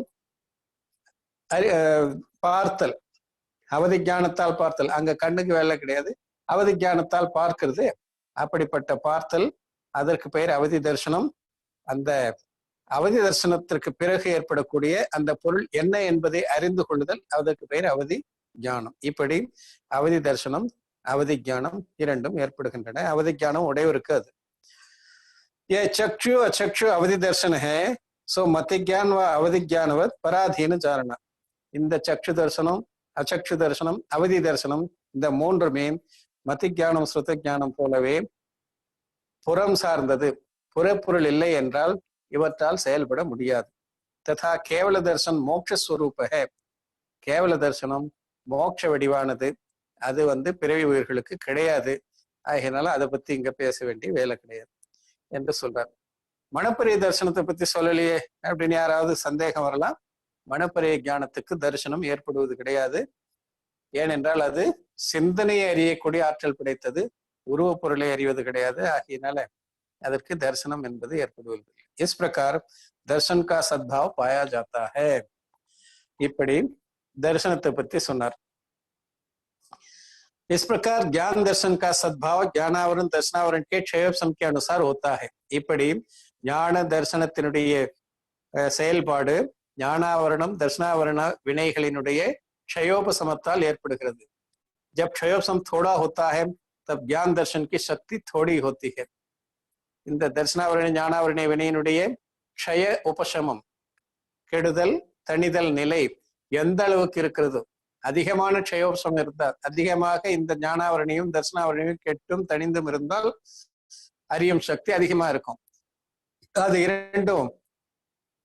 பார்த்தல், அவதி ஞானத்தால் பார்த்தல், அங்க கண்ணுக்கு வேலை கிடையாது, அவதி ஞானத்தால் பார்க்கிறது, அப்படிப்பட்ட பார்த்தல் அதற்கு பெயர் அவதி தரிசனம். அந்த அவதி தரிசனத்திற்கு பிறகு ஏற்படக்கூடிய அந்த பொருள் என்ன என்பதை அறிந்து கொள்ளுதல், அதற்கு பெயர் அவதி ஞானம். இப்படி அவதி தரிசனம் அவதி ஞானம் இரண்டும் ஏற்படுகின்றன. அவதி ஞானம் உடையவருக்கு அது. ये चक्षु अचक्षु अवधि दर्शन है, सो मति ज्ञान व अवधि ज्ञानवत पराधीन चारणा. இந்த சக்ஷு தரிசனம், அச்சக்ஷு தரிசனம், அவதி தரிசனம், இந்த மூன்றுமே மதி ஞானம் ஸ்ருத ஞானம் போலவே புறம் சார்ந்தது. புறப்பொருள் இல்லை என்றால் இவற்றால் செயல்பட முடியாது. ததா கேவல தர்சன் மோட்சஸ்வரூப. கேவல தரிசனம் மோட்ச வடிவானது, அது பிறவி உயிர்களுக்கு கிடையாது. ஆகையினால அதை பத்தி இங்க பேச வேண்டிய வேலை கிடையாது என்று சொல்றார். மனப்பரிய தரிசனத்தை பத்தி சொல்லலையே அப்படின்னு யாராவது சந்தேகம் வரலாம். மனப்பரிய ஞானத்துக்கு தரிசனம் ஏற்படுவது கிடையாது. ஏனென்றால் அது சிந்தனையை அறியக்கூடிய ஆற்றல் படைத்தது, உருவ பொருளை அறிவது கிடையாது. ஆகையினால அதற்கு தரிசனம் என்பது ஏற்படுவதில்லை. இஸ் பிரகார் தர்சன் கா சத்பாவ் பாயா ஜாத்தா ஹை. இப்படி தரிசனத்தை பத்தி சொன்னார். इस प्रकार ज्ञान दर्शन का सद्भाव ज्ञानावरण दर्शनावरण के क्षयोपम के अनुसार होता है. இப்படி ஞான தர்சனத்தினுடைய செயல்பாடு ஞானாவரணம் தர்ஷனாவரண வினைகளினுடைய क्षयोपशमத்தால் ஏற்படுகிறது. जब क्षयोपशम थोड़ा होता है तब ज्ञान दर्शन की शक्ति थोड़ी होती है. இந்த தர்ஷனாவரண ஞானாவரண வினையினுடைய க்ஷய உபசமம் கெடுதல் தணிதல் நிலை எந்த அளவுக்கு இருக்கிறதோ, அதிகமான க்ஷயோபசம் இருந்தால், அதிகமாக இந்த ஞானாவரணையும் தர்ஷனாவரணையும் கெட்டும் தணிந்தும் இருந்தால் அறியும் சக்தி அதிகமா இருக்கும். அது இரண்டும்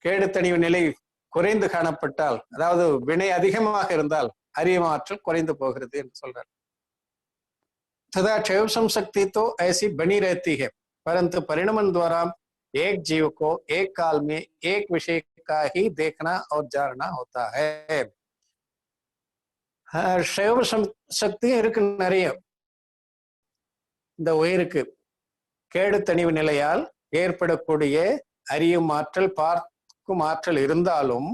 கேடு தணிவு நிலை குறைந்து காணப்பட்டால், அதாவது வினை அதிகமாக இருந்தால் அறியும் ஆற்றல் குறைந்து போகிறது என்று சொல்றார். तथा क्षयोपम शक्ति तो ऐसी बनी रहती है, परंतु परिणमन द्वारा एक जीव को एक काल में एक विषय का ही देखना और जानना होता है. क्षयोपम शक्ति இருக்கு நிறைய. இந்த உயிருக்கு கேடு தணிவு நிலையால் ஏற்படக்கூடிய அறியும் ஆற்றல் பார்க்கும் ஆற்றல் இருந்தாலும்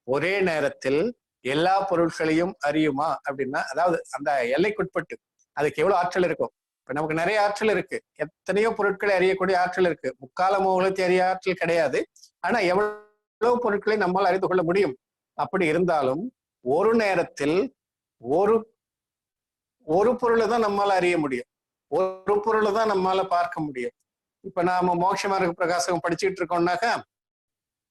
ஒரே நேரத்தில் எல்லா பொருட்களையும் அறியுமா அப்படின்னா, அதாவது அந்த எல்லைக்குட்பட்டு அதுக்கு எவ்வளவு ஆற்றல் இருக்கும். இப்ப நமக்கு நிறைய ஆற்றல் இருக்கு, எத்தனையோ பொருட்களை அறியக்கூடிய ஆற்றல் இருக்கு. முக்கால மூலத்தை அறிய ஆற்றல் கிடையாது. ஆனா எவ்வளவு பொருட்களை நம்மால் அறிந்து கொள்ள முடியும். அப்படி இருந்தாலும் ஒரு நேரத்தில் ஒரு பொருளை தான் நம்மால அறிய முடியும், ஒரு பொருளை தான் நம்மால பார்க்க முடியும். இப்ப நாம மோட்சமார்க்க பிரகாசம் படிச்சுட்டு இருக்கோம்னாக்கா,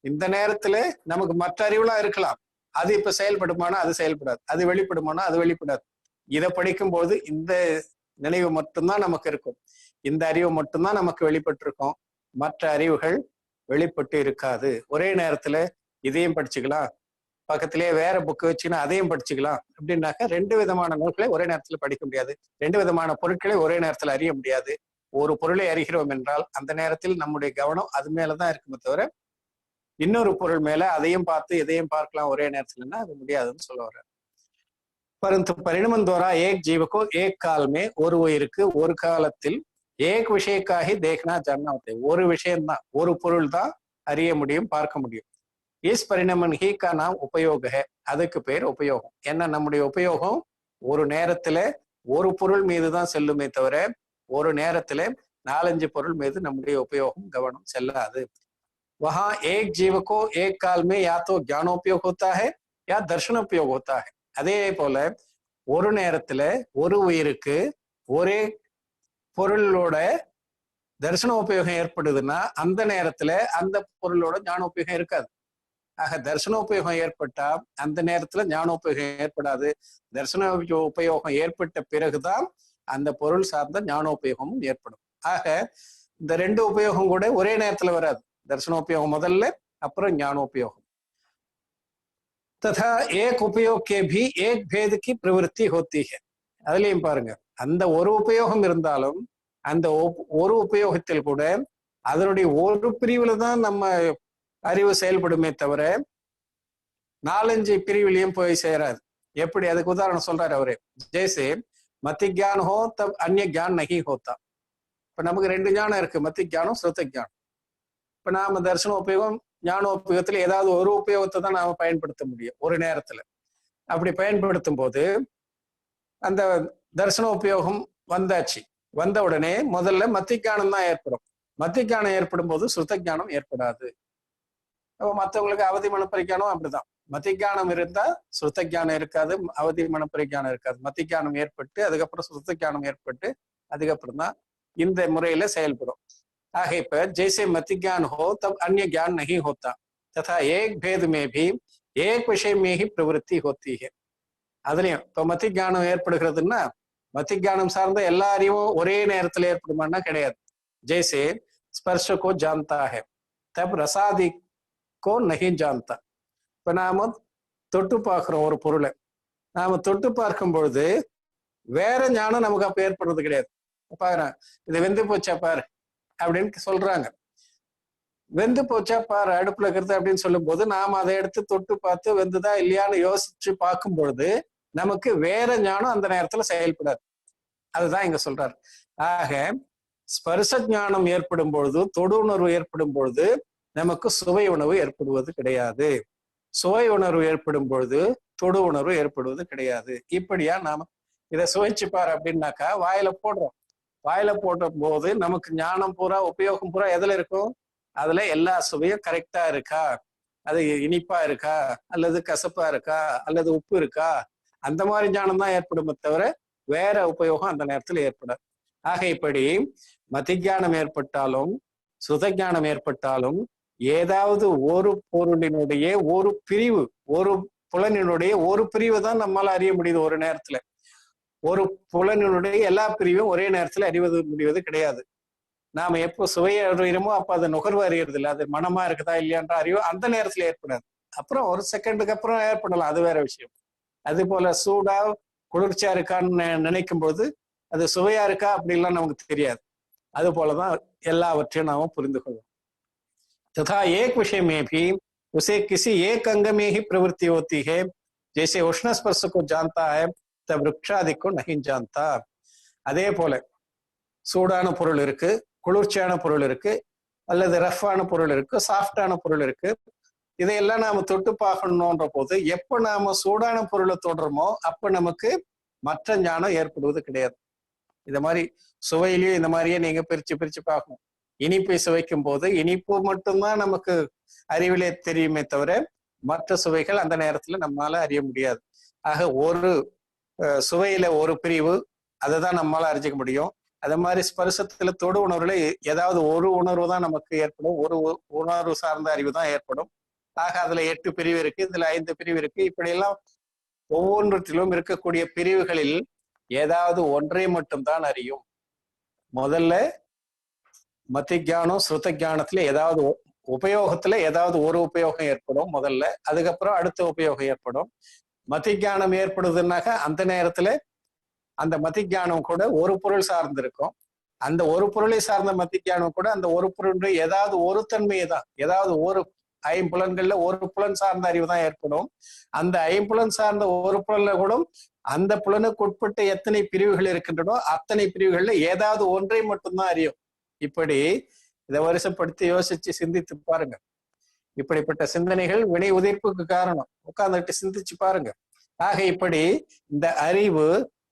இந்த நேரத்துல நமக்கு மற்ற அறிவுலாம் இருக்கலாம், அது இப்ப செயல்படுமானா அது செயல்படாது, அது வெளிப்படுமானா அது வெளிப்படாது. இதை படிக்கும்போது இந்த நினைவு மட்டும்தான் நமக்கு இருக்கும், இந்த அறிவு மட்டும்தான் நமக்கு வெளிப்பட்டு இருக்கும், மற்ற அறிவுகள் வெளிப்பட்டு இருக்காது. ஒரே நேரத்துல இதையும் படிச்சுக்கலாம், பக்கத்திலேயே வேற புக்கு வச்சுன்னா அதையும் படிச்சுக்கலாம். அப்படின்னாக்க ரெண்டு விதமான நூல்களை ஒரே நேரத்துல படிக்க முடியாது, ரெண்டு விதமான பொருட்களை ஒரே நேரத்துல அறிய முடியாது. ஒரு பொருளை அறிகிறோம் என்றால் அந்த நேரத்தில் நம்முடைய கவனம் அது மேலதான் இருக்குமே தவிர இன்னொரு பொருள் மேல அதையும் பார்த்து இதையும் பார்க்கலாம் ஒரே நேரத்துலன்னா அது முடியாதுன்னு சொல்ல வர்றாரு. परंतु परिणमन द्वारा एक जीव को एक काल में ஒரு உயிருக்கு ஒரு காலத்தில் ஏக் விஷய का ही देखना जानना होता है. ஒரு விஷயம்தான், ஒரு பொருள் தான் அறிய முடியும், பார்க்க முடியும். इस परिणमन ही का नाम उपयोग है. அதுக்கு பேர் உபயோகம். என்ன, நம்முடைய உபயோகம் ஒரு நேரத்துல ஒரு பொருள் மீது தான் செல்லுமே தவிர ஒரு நேரத்துல 4-5 பொருள் மீது நம்முடைய உபயோகம் கவனம் செல்லாது. वहां एक जीव को एक काल में या तो ज्ञानोपयोग होता है या दर्शनोपयोग होता है. அதே போல ஒரு நேரத்துல ஒரு உயிருக்கு ஒரே பொருளோட தரிசன உபயோகம் ஏற்படுதுன்னா அந்த நேரத்துல அந்த பொருளோட ஞானோபயோகம் இருக்காது. ஆக தரிசனோபயோகம் ஏற்பட்டா அந்த நேரத்துல ஞானோபயோகம் ஏற்படாது. தரிசன உபயோகம் ஏற்பட்ட பிறகுதான் அந்த பொருள் சார்ந்த ஞானோபயோகமும் ஏற்படும். ஆக இந்த ரெண்டு உபயோகம் கூட ஒரே நேரத்துல வராது. दर्शनोपयोग முதல்ல, அப்புறம் ஞானோபயோகம். तथा एक उपयोग के भी एक भेद की प्रवृत्ति होती है. அதுலயும் பாருங்க, அந்த ஒரு உபயோகம் இருந்தாலும் அந்த ஒரு உபயோகத்தில் கூட அதனுடைய ஒரு பிரிவுல தான் நம்ம அறிவு செயல்படுமே தவிர 4-5 பிரிவுலையும் போய் சேராது. எப்படி, அதுக்கு உதாரணம் சொல்றாரு அவரு. ஜெய்சே மத்தி ஜான் ஹோ தப் அந்நிய ஜான் நகி ஹோத்தா. இப்ப நமக்கு ரெண்டு ஞானம் இருக்கு, மத்தி ஜானம் ஸ்ருத ஜானம். இப்ப நாம தரிசன உபயோகம் ஞானோபயோகத்துல ஏதாவது ஒரு உபயோகத்தை தான் நாம பயன்படுத்த முடியும் ஒரு நேரத்துல. அப்படி பயன்படுத்தும் போது அந்த தரிசன உபயோகம் வந்தாச்சு, வந்த உடனே முதல்ல மத்திஞானம் தான் ஏற்படும். மத்திஞானம் ஏற்படும் போது சுருத்தஞானம் ஏற்படாது. அப்ப மற்றவங்களுக்கு அவதி மனப்பரிஞானம் அப்படிதான். மத்திஞானம் இருந்தா சுருத்தஞானம் இருக்காது, அவதி மனப்பரிஞானம் இருக்காது. மத்திஞானம் ஏற்பட்டு அதுக்கப்புறம் சுருத்தஞானம் ஏற்பட்டு அதுக்கப்புறம் தான் இந்த முறையில செயல்படும். आगे पर जैसे मति ज्ञान हो तब अन्य ज्ञान नहीं होता तथा एक भेद में भी एक विषय में ही प्रवृत्ति होती है. அதுலயும் இப்ப மத்தி ஞானம் ஏற்படுகிறதுன்னா மத்தி ஞானம் சார்ந்த எல்லா அறிவும் ஒரே நேரத்துல ஏற்படுமான்னா கிடையாது. जैसे स्पर्श को जानता है तब रसादि को नहीं जानता. இப்ப நாம தொட்டு பார்க்கிறோம் ஒரு பொருளை, நாம தொட்டு பார்க்கும் பொழுது வேற ஞானம் நமக்கு அப்ப ஏற்படுறது கிடையாது. பாரு, இது வெந்து போச்சா பாரு அப்படின்னு சொல்றாங்க. வெந்து போச்சா பாரு அடுப்புல இருக்கிறது அப்படின்னு சொல்லும் போது நாம அதை எடுத்து தொட்டு பார்த்து வெந்துதா இல்லையான்னு யோசிச்சு பார்க்கும் பொழுது நமக்கு வேற ஞானம் அந்த நேரத்துல செயல்படாது. அதுதான் இங்க சொல்றாரு. ஆக ஸ்பர்ச ஞானம் ஏற்படும் பொழுது, தொடு உணர்வு ஏற்படும் பொழுது நமக்கு சுவை உணர்வு ஏற்படுவது கிடையாது. சுவை உணர்வு ஏற்படும் பொழுது தொடு உணர்வு ஏற்படுவது கிடையாது. இப்படியா நாம இதை சுவைச்சு பாரு அப்படின்னாக்கா வாயில போடுறோம். வாயில போடுற போது நமக்கு ஞானம் பூரா உபயோகம் பூரா எதுல இருக்கும்? அதுல எல்லா சுவையும் கரெக்டா இருக்கா, அது இனிப்பா இருக்கா, அல்லது கசப்பா இருக்கா, அல்லது உப்பு இருக்கா, அந்த மாதிரி ஞானம் தான் ஏற்படுமே தவிர வேற உபயோகம் அந்த நேரத்தில் ஏற்படும். ஆக இப்படி மதிஞானம் ஏற்பட்டாலும் சுதஞானம் ஏற்பட்டாலும் ஏதாவது ஒரு பொருளினுடைய ஒரு பிரிவு, ஒரு புலனினுடைய ஒரு பிரிவு தான் நம்மால அறிய முடியுது. ஒரு நேரத்துல ஒரு புலனினுடைய எல்லா பிரிவும் ஒரே நேரத்துல அறிவது முடிவது கிடையாது. நாம எப்போ சுவையை அறிகிறோமோ அப்ப அதை நுகர்வு அறியறது இல்லை. அது மனமா இருக்குதா இல்லையான்ற அறிவு அந்த நேரத்துல ஏற்படாது. அப்புறம் ஒரு செகண்டுக்கு அப்புறம் ஏற்படலாம், அது வேற விஷயம். அது போல சூடா குளிர்ச்சியா இருக்கான்னு நினைக்கும் போது அது சுவையா இருக்கா அப்படின்லாம் நமக்கு தெரியாது. அது போலதான் எல்லாவற்றையும் நாம புரிந்து கொள்வோம். तथा एक विषय में भी उसे किसी एक अंग में ही प्रवृत्ति होती है, जैसे उष्ण स्पर्श को जानता है तब वृक्षादि को नहीं जानता. அதே போல சூடான பொருள் இருக்கு, குளிர்ச்சியான பொருள் இருக்கு, அல்லது ரஃப்பான பொருள் இருக்கு, சாஃப்டான பொருள் இருக்கு. இதையெல்லாம் நாம தொட்டு பார்க்கணும்ன்ற போது எப்ப நாம சூடான பொருளை தொடுறோமோ அப்ப நமக்கு மற்ற ஞானம் ஏற்படுவது கிடையாது. இந்த மாதிரி சுவையிலேயே இந்த மாதிரியே நீங்க பிரிச்சு பிரிச்சு பார்க்கணும். இனிப்பை சுவைக்கும் போது இனிப்பு மட்டும்தான் நமக்கு அறிவிலே தெரியுமே தவிர மற்ற சுவைகள் அந்த நேரத்துல நம்மளால அறிய முடியாது. ஆக ஒரு சுவையில ஒரு பிரிவு, அதை தான் நம்மளால அறிஞ்சிக்க முடியும். அதே மாதிரி ஸ்பர்சத்துல தொடு உணர்வுல ஏதாவது ஒரு உணர்வு தான் நமக்கு ஏற்படும், ஒரு உணர்வு சார்ந்த அறிவு தான் ஏற்படும். ஆக அதுல 8 பிரிவு இருக்கு, இதுல 5 பிரிவு இருக்கு. இப்படி எல்லாம் ஒவ்வொன்றிலும் இருக்கக்கூடிய பிரிவுகளில் ஏதாவது ஒன்றை மட்டும்தான் அறியும். முதல்ல மத்தியானம் ஸ்ருதஞானத்துல ஏதாவது உபயோகத்துல ஏதாவது ஒரு உபயோகம் ஏற்படும் முதல்ல, அதுக்கப்புறம் அடுத்த உபயோகம் ஏற்படும். மத்தியானம் ஏற்படுதுன்னாக்க அந்த நேரத்துல அந்த மத்தியானம் கூட ஒரு பொருள் சார்ந்து இருக்கும். அந்த ஒரு பொருளை சார்ந்த மத்தியானம் கூட அந்த ஒரு பொருளுடைய ஏதாவது ஒரு தன்மையை தான், ஏதாவது ஒரு ஐம்புலன்கள்ல ஒரு புலன் சார்ந்த அறிவு தான் ஏற்படும். அந்த ஐம்புலன் சார்ந்த ஒரு புலன்ல கூட அந்த புலனுக்கு உட்பட்ட எத்தனை பிரிவுகள் இருக்கின்றனோ அத்தனை பிரிவுகள்ல ஏதாவது ஒன்றை மட்டும்தான் அறியும். இப்படி இதை வரிசைப்படுத்தி யோசிச்சு சிந்தித்து பாருங்க. இப்படிப்பட்ட சிந்தனைகள் வினை உதிர்ப்புக்கு காரணம். உட்கார்ந்துட்டு சிந்திச்சு பாருங்க. ஆக இப்படி இந்த அறிவு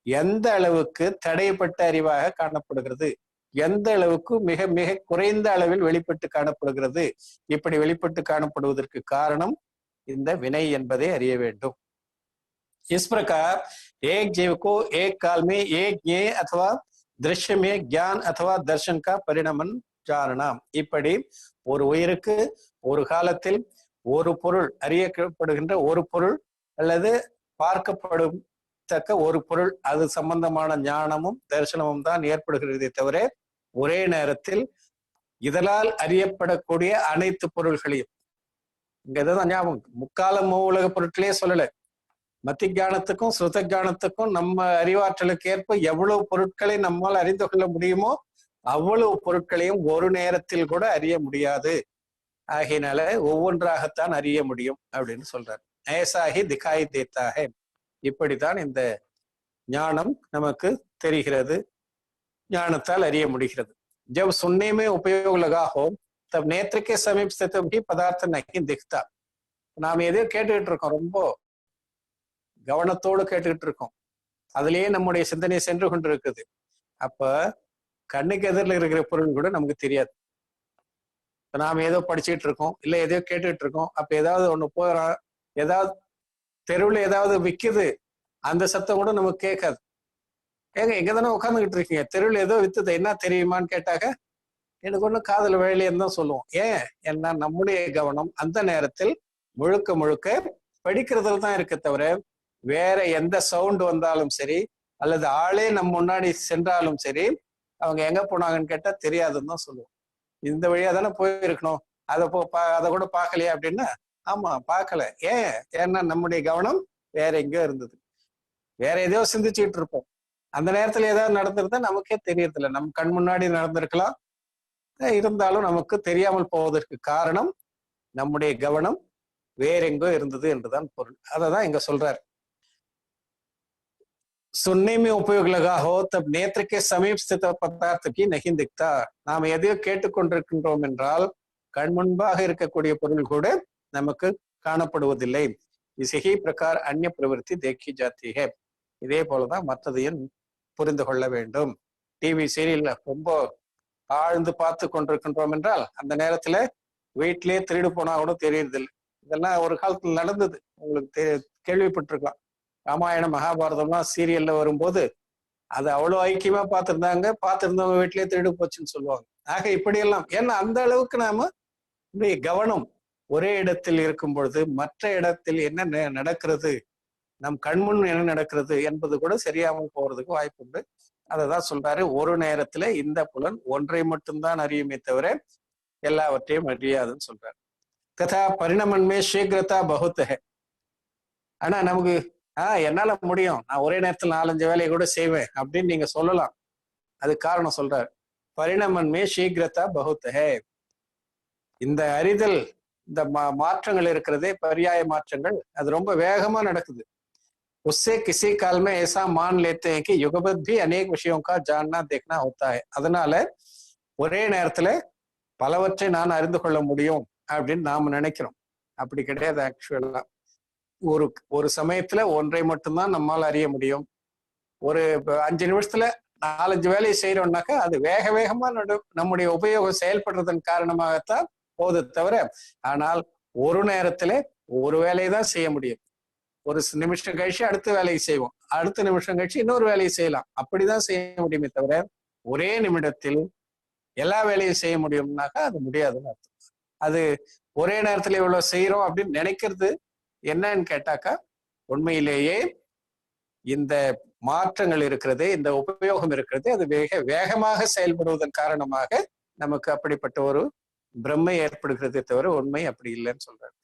எந்த அளவுக்கு தடைப்பட்ட அறிவாக காணப்படுகிறது, எந்த அளவுக்கு மிக மிக குறைந்த அளவில் வெளிப்பட்டு காணப்படுகிறது, இப்படி வெளிப்பட்டு காணப்படுவதற்கு காரணம் இந்த வினை என்பதை அறிய வேண்டும். इस प्रकार एक जीव को एक काल में एक ज्ञेय अथवा दृश्य में ज्ञान अथवा दर्शन का परिणमन जानना. இப்படி ஒரு உயிருக்கு ஒரு காலத்தில் ஒரு பொருள் அறியப்படுகின்ற ஒரு பொருள் அல்லது பார்க்கப்படும் தக்க ஒரு பொருள், அது சம்பந்தமான ஞானமும் தரிசனமும் தான் ஏற்படுகிறதே தவிர ஒரே நேரத்தில் இதனால் அறியப்படக்கூடிய அனைத்து பொருள்களையும், இங்க இதுதான் ஞாபகம், முக்கால மூலக பொருட்களே சொல்லல. மத்தியானத்துக்கும் ஸ்ருதஞானத்துக்கும் நம்ம அறிவாற்றலுக்கு ஏற்ப எவ்வளவு பொருட்களை நம்மால் அறிந்து கொள்ள முடியுமோ அவ்வளவு பொருட்களையும் ஒரு நேரத்தில் கூட அறிய முடியாது. ஆகையினால ஒவ்வொன்றாகத்தான் அறிய முடியும் அப்படின்னு சொல்றாரு. ஏசாகி திகாய் தேத்தாக, இப்படித்தான் இந்த ஞானம் நமக்கு தெரிகிறது, ஞானத்தால் அறிய முடிகிறது. जब सुनने में उपयोग लगा हो तब नेत्र के समीप स्थित भी पदार्थ नहीं दिखता. நாம் எதையோ கேட்டுக்கிட்டு இருக்கோம், ரொம்ப கவனத்தோடு கேட்டுக்கிட்டு இருக்கோம், அதுலயே நம்முடைய சிந்தனை சென்று கொண்டு இருக்குது. அப்ப கண்ணுக்கு எதிரில் இருக்கிற பொருள் கூட நமக்கு தெரியாது. நாம ஏதோ படிச்சுட்டு இருக்கோம், இல்ல எதையோ கேட்டுக்கிட்டு இருக்கோம். அப்ப ஏதாவது ஒண்ணு போறோம், ஏதாவது தெருவுல ஏதாவது விக்குது, அந்த சத்தம் கூட நமக்கு கேட்காது. ஏங்க எங்க தானே உட்காந்துக்கிட்டு இருக்கீங்க, தெருவில் ஏதோ வித்துது, என்ன தெரியுமான்னு கேட்டாக்க எனக்கு ஒண்ணு காதல் வேலையன்னு தான் சொல்லுவோம். ஏன் என்ன, நம்முடைய கவனம் அந்த நேரத்தில் முழுக்க முழுக்க படிக்கிறதுல தான் இருக்க தவிர வேற எந்த சவுண்ட் வந்தாலும் சரி அல்லது ஆளே நம்ம முன்னாடி சென்றாலும் சரி அவங்க எங்க போனாங்கன்னு கேட்டா தெரியாதுன்னு தான் சொல்லுவோம். இந்த வழியா தானே போயிருக்கணும், அதை கூட பார்க்கலையா அப்படின்னா ஆமா பார்க்கல. ஏன்னா நம்முடைய கவனம் வேற எங்கேயோ இருந்தது, வேற எதையோ சிந்திச்சுட்டு இருப்போம். அந்த நேரத்துல ஏதாவது நடந்திருந்தா நமக்கே தெரியறதில்ல, நம்ம கண் முன்னாடி நடந்திருக்கலாம், இருந்தாலும் நமக்கு தெரியாமல் போவதற்கு காரணம் நம்முடைய கவனம் வேற எங்கோ இருந்தது என்றுதான் பொருள். அததான் இங்க சொல்றார். सुनने में उपयोग लगा हो तब नेत्र के समीप स्थित पदार्थ भी नहीं दिखता. நாம் எதையோ கேட்டுக்கொண்டிருக்கின்றோம் என்றால் கண் முன்பாக இருக்கக்கூடிய பொருள் கூட நமக்கு காணப்படுவதில்லை. इसी प्रकार अन्य प्रवृत्ति देखी जाती है. இதே போலதான் மற்றதையும் புரிந்து கொள்ள வேண்டும். டிவி சீரியல்ல ரொம்ப ஆழ்ந்து பார்த்து கொண்டிருக்கின்றோம் என்றால் அந்த நேரத்துல வீட்டிலேயே திருடு போனா கூட தெரியுது இல்லை. இதெல்லாம் ஒரு காலத்துல நடந்தது, உங்களுக்கு கேள்விப்பட்டிருக்கலாம். ராமாயணம் மகாபாரதம்லாம் சீரியல்ல வரும்போது அது அவ்வளவு ஐக்கியமா பார்த்திருந்தவங்க வீட்டிலேயே திருடு போச்சுன்னு சொல்லுவாங்க. ஆக இப்படியெல்லாம், ஏன்னா அந்த அளவுக்கு நாம கவனம் ஒரே இடத்தில் இருக்கும் பொழுது மற்ற இடத்தில் என்ன நடக்கிறது, நம் கண்முன் என்ன நடக்கிறது என்பது கூட சரியாமல் போறதுக்கு வாய்ப்பு உண்டு. அததான் சொல்றாரு, ஒரு நேரத்துல இந்த புலன் ஒன்றை மட்டும்தான் அறியுமே தவிர எல்லாவற்றையும் அறியாதுன்னு சொல்றாரு. ததா பரிணமன்மே சீக்கிரதா பகுத்த. ஆனா நமக்கு என்னால முடியும், நான் ஒரே நேரத்தில் 4-5 வேலையை கூட செய்வேன் அப்படின்னு நீங்க சொல்லலாம். அது காரணம் சொல்றாரு, பரிணமன்மே சீக்கிரதா பகுத்த. இந்த அறிதல், இந்த மாற்றங்கள் இருக்கிறதே பர்யாய மாற்றங்கள், அது ரொம்ப வேகமா நடக்குது. उससे किसी काल में ऐसा मान लेते हैं कि युगपत भी अनेक विषयों का जानना देखना होता है. அதனால ஒரே நேரத்துல பலவற்றை நான் அறிந்து கொள்ள முடியும் அப்படின்னு நாம நினைக்கிறோம். அப்படி கிடையாது. ஆக்சுவலா ஒரு சமயத்துல ஒன்றை மட்டும்தான் நம்மால் அறிய முடியும். ஒரு 5 நிமிஷத்துல 4-5 வேலையை செய்யறோம்னாக்கா அது வேகமா நம்முடைய உபயோகம் செயல்படுறதன் காரணமாகத்தான் போது தவிர, ஆனால் ஒரு நேரத்துல ஒரு வேலையை தான் செய்ய முடியும். ஒரு நிமிஷம் கழிச்சு அடுத்த வேலையை செய்வோம், அடுத்த நிமிஷம் கழிச்சு இன்னொரு வேலையை செய்யலாம். அப்படிதான் செய்ய முடியுமே தவிர ஒரே நிமிடத்தில் எல்லா வேலையும் செய்ய முடியும்னாக்கா அது முடியாதுன்னு அர்த்தம். அது ஒரே நேரத்துல இவ்வளவு செய்யறோம் அப்படின்னு நினைக்கிறது என்னன்னு கேட்டாக்கா, உண்மையிலேயே இந்த மாற்றங்கள் இருக்கிறது, இந்த உபயோகம் இருக்கிறது, அது வேகமாக செயல்படுவதன் காரணமாக நமக்கு அப்படிப்பட்ட ஒரு பிரம்மை ஏற்படுகிறதே தவிர உண்மை அப்படி இல்லைன்னு சொல்றாரு.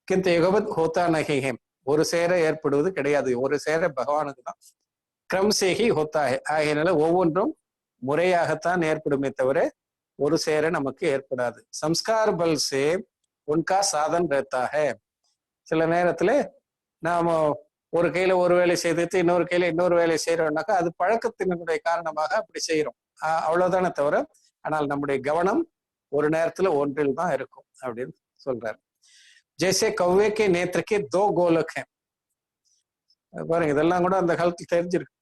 கிந்த யுகவத் ஹோத்தா நகிஹேம், ஒரு சேர ஏற்படுவது கிடையாது, ஒரு சேர பகவானுக்கு தான். கிரம் சேகி ஹோத்தாஹே, ஆகையினால ஒவ்வொன்றும் முறையாகத்தான் ஏற்படுமே தவிர ஒரு சேர நமக்கு ஏற்படாது. சம்ஸ்கார் பல் சே உன்கா சாதன் ரஹ்தா ஹை. சில நேரத்துல நாம ஒரு கையில ஒரு வேலை செய்துட்டு இன்னொரு கையில இன்னொரு வேலை செய்யறோம்னாக்கா அது பழக்கத்தினுடைய காரணமாக அப்படி செய்யறோம், அவ்வளவுதானே தவிர, ஆனால் நம்முடைய கவனம் ஒரு நேரத்துல ஒன்றில் தான் இருக்கும் அப்படின்னு சொல்றாரு. ஜெய்சே கவ்வேக்கே நேத்திரக்கே தோ கோலக். பாருங்க, இதெல்லாம் கூட அந்த காலத்துல தெரிஞ்சிருக்கு.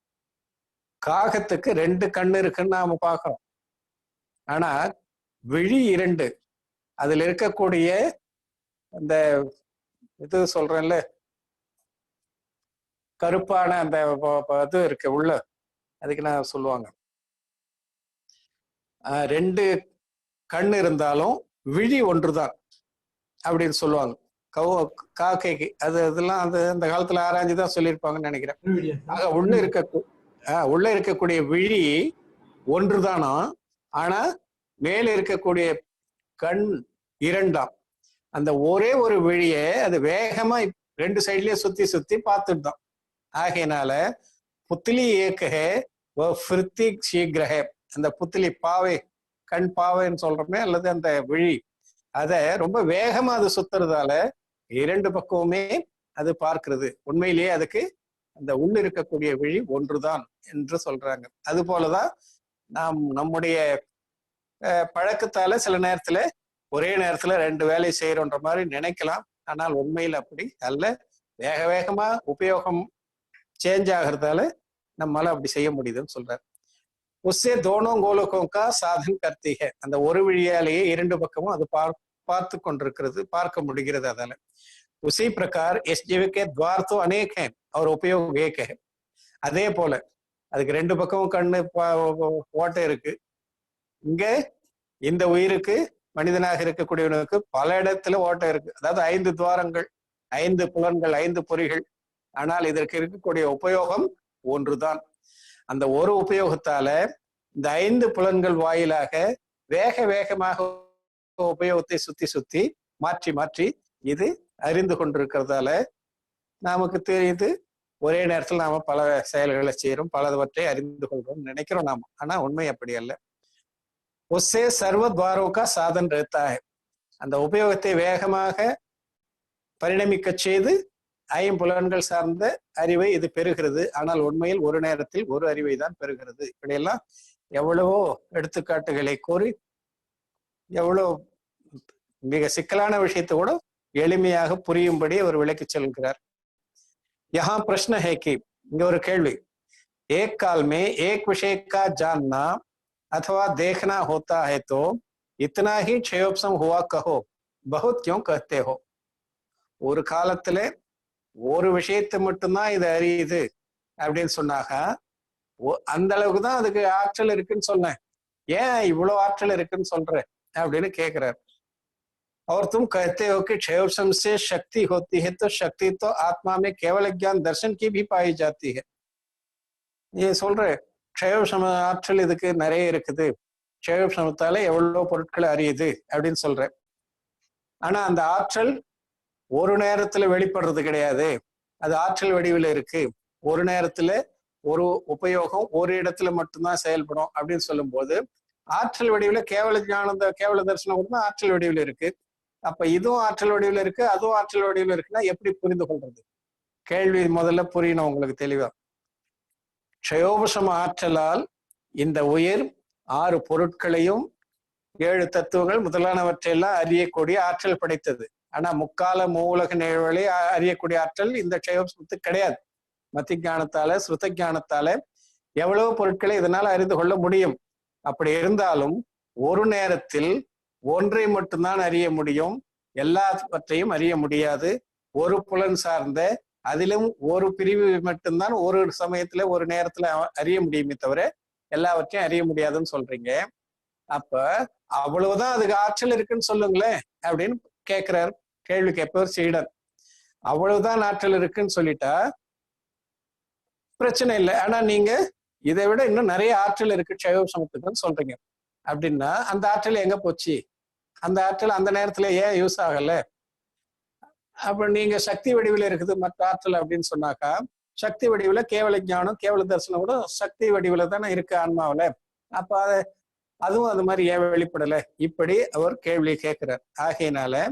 காகத்துக்கு 2 கண்ணு இருக்குன்னு நாம பாக்குறோம். ஆனா விழி 2, அதுல இருக்கக்கூடிய அந்த இது சொல்றேன்ல, கருப்பான அந்த இது இருக்கு உள்ள, அதுக்கு நான் சொல்லுவாங்க 2 கண்ணு இருந்தாலும் விழி ஒன்றுதான் அப்படின்னு சொல்லுவாங்க காக்கைக்கு. அதெல்லாம் அந்த காலத்துல ஆராய்ஞ்சுதான் சொல்லியிருப்பாங்கன்னு நினைக்கிறேன். ஆக உள்ள இருக்கக்கூடிய விழி ஒன்றுதானா, ஆனா மேல இருக்கக்கூடிய கண் 2ஆம். அந்த ஒரே ஒரு விழிய அது வேகமா 2 சைட்லயே சுத்தி சுத்தி பார்த்துட்டான். ஆகையினால புத்திலி ஏக்கஹே ஃபிருத்தி சீக்கிரஹே, அந்த புத்திலி பாவை, கண் பாவைன்னு சொல்றோமே, அல்லது அந்த விழி, அத ரொம்ப வேகமா அது சுத்துறதால 2 பக்கமுமே அது பார்க்கிறது. உண்மையிலேயே அதுக்கு அந்த உள்ள இருக்கக்கூடிய விழி ஒன்றுதான் என்று சொல்றாங்க. அது போலதான் நாம் நம்முடைய பழக்கத்தால சில நேரத்துல ஒரே நேரத்துல 2 வேலை செய்யறோன்ற மாதிரி நினைக்கலாம். ஆனால் உண்மையில் அப்படி அல்ல. வேகமா உபயோகம் சேஞ்ச் ஆகிறதால நம்மளால அப்படி செய்ய முடியுதுன்னு சொல்றாரு. உஸ்ஸே தோனோ கோலோகம் கா சாதன் கர்த்தி ஹை, அந்த ஒரு வழியாலேயே 2 பக்கமும் அது பார்த்து கொண்டிருக்கிறது, பார்க்க முடிகிறது. அதால உசி பிரகார் எஸ் ஜீவ கே துவார் தோ அநேக் ஹை और उपयोग एक है. அதே போல அதுக்கு 2 பக்கமும் கண்ணு ஓட்டை இருக்கு. இங்க இந்த உயிருக்கு, மனிதனாக இருக்கக்கூடியவனுக்கு பல இடத்துல ஓட்டை இருக்கு. அதாவது 5 துவாரங்கள், 5 புலன்கள், 5 பொறிகள். ஆனால் இதற்கு இருக்கக்கூடிய உபயோகம் ஒன்றுதான். அந்த ஒரு உபயோகத்தால இந்த 5 புலன்கள் வாயிலாக வேகமாக உபயோகத்தை சுத்தி மாற்றி மாற்றி இது அறிந்து கொண்டிருக்கிறதால நமக்கு தெரியுது, ஒரே நேரத்தில் நாம பல செயல்களை செய்யறோம், பலவற்றை அறிந்து கொள்றோம் நினைக்கிறோம் நாம. ஆனா உண்மை அப்படி அல்ல. உஸ்ஸே சர்வ துவாரோகா சாதன் ரஹ்தா ஹை, அந்த உபயோகத்தை வேகமாக பரிணமிக்க செய்து 5 புலன்கள் சார்ந்த அறிவை இது பெறுகிறது. ஆனால் உண்மையில் ஒரு நேரத்தில் ஒரு அறிவை தான் பெறுகிறது. இப்படியெல்லாம் எவ்வளவோ எடுத்துக்காட்டுகளை கூறி எவ்வளவு மிக சிக்கலான விஷயத்தை கூட எளிமையாக புரியும்படி அவர் விளக்கி செல்கிறார். यहाँ प्रश्न है कि இங்க ஒரு கேள்வி, एक काल में एक विषय का जानना अथवा देखना होता है तो इतना ही क्षयोपम हुआ कहो, बहुत क्यों कहते हो? ஒரு காலத்துல ஒரு விஷயத்தை மட்டும்தான் இது அறியுது அப்படின்னு சொன்னாங்க. அந்த அளவுக்கு தான் அதுக்கு ஆற்றல் இருக்குன்னு சொன்னேன், ஏன் இவ்வளவு ஆற்றல் இருக்குன்னு சொல்ற அப்படின்னு கேக்குறாரு. और तुम कहते हो कि क्षयोपम से शक्ति होती है, तो शक्ति तो आत्मा में केवल ज्ञान दर्शन की भी पाई जाती है. நீ சொல்ற க்ஷயோபசம ஆற்றல் இதுக்கு நிறைய இருக்குது, க்ஷயோபசமத்தால எவ்வளவு பொருட்களை அறியுது அப்படின்னு சொல்ற. ஆனா அந்த ஆற்றல் ஒரு நேரத்துல வெளிப்படுறது கிடையாது, அது ஆற்றல் வடிவில் இருக்கு. ஒரு நேரத்துல ஒரு உபயோகம் ஒரு இடத்துல மட்டும்தான் செயல்படும் அப்படின்னு சொல்லும் போது ஆற்றல் வடிவில் கேவல ஞானம், கேவல தரிசனம் கூட ஆற்றல் வடிவில் இருக்கு. அப்ப இதுவும் ஆற்றல் வடிவில் இருக்கு, அதுவும் ஆற்றல் வடிவில் இருக்குன்னா எப்படி புரிந்து கொள்றது? கேள்வி முதல்ல புரியணும் உங்களுக்கு தெளிவா. க்ஷயோபசம ஆற்றலால் இந்த உயிர் 6 பொருட்களையும் 7 தத்துவங்கள் முதலானவற்றையெல்லாம் அறியக்கூடிய ஆற்றல் படைத்தது. ஆனா முக்கால மூலக நிகழ்வுகளை அறியக்கூடிய ஆற்றல் இந்த க்ஷயோபசமத்துக்கு கிடையாது. மத்தி ஞானத்தால ஸ்ருத ஞானத்தால எவ்வளவு பொருட்களை இதனால அறிந்து கொள்ள முடியும். அப்படி இருந்தாலும் ஒரு நேரத்தில் ஒன்றை மட்டும்தான் அறிய முடியும், எல்லாவற்றையும் அறிய முடியாது. ஒரு புலன் சார்ந்த அதிலும் ஒரு பிரிவு மட்டும்தான் ஒரு சமயத்துல ஒரு நேரத்துல அறிய முடியுமே தவிர எல்லாவற்றையும் அறிய முடியாதுன்னு சொல்றீங்க. அப்ப அவ்வளவுதான் அதுக்கு ஆற்றல் இருக்குன்னு சொல்லுங்களேன் அப்படின்னு கேட்கிறார் கேள்வி கேட்பவர் சீடன். அவ்வளவுதான் ஆற்றல் இருக்குன்னு சொல்லிட்டா பிரச்சனை இல்லை. ஆனா நீங்க இதை விட இன்னும் நிறைய ஆற்றல் இருக்கு க்ஷயோபசமத்துக்குன்னு சொல்றீங்க அப்படின்னா அந்த ஆற்றல் எங்க போச்சு? அந்த ஆற்றல் அந்த நேரத்துல ஏன் யூஸ் ஆகல? அப்ப நீங்க சக்தி வடிவில் இருக்குது மற்ற ஆற்றல் அப்படின்னு சொன்னாக்கா, சக்தி வடிவுல கேவல ஞானம் கேவல தரிசனம் கூட சக்தி வடிவுல தானே இருக்கு ஆன்மாவில. அப்ப அதுவும் அது மாதிரி ஏன் வெளிப்படல? இப்படி அவர் கேள்வி கேட்கிறார். ஆகையினால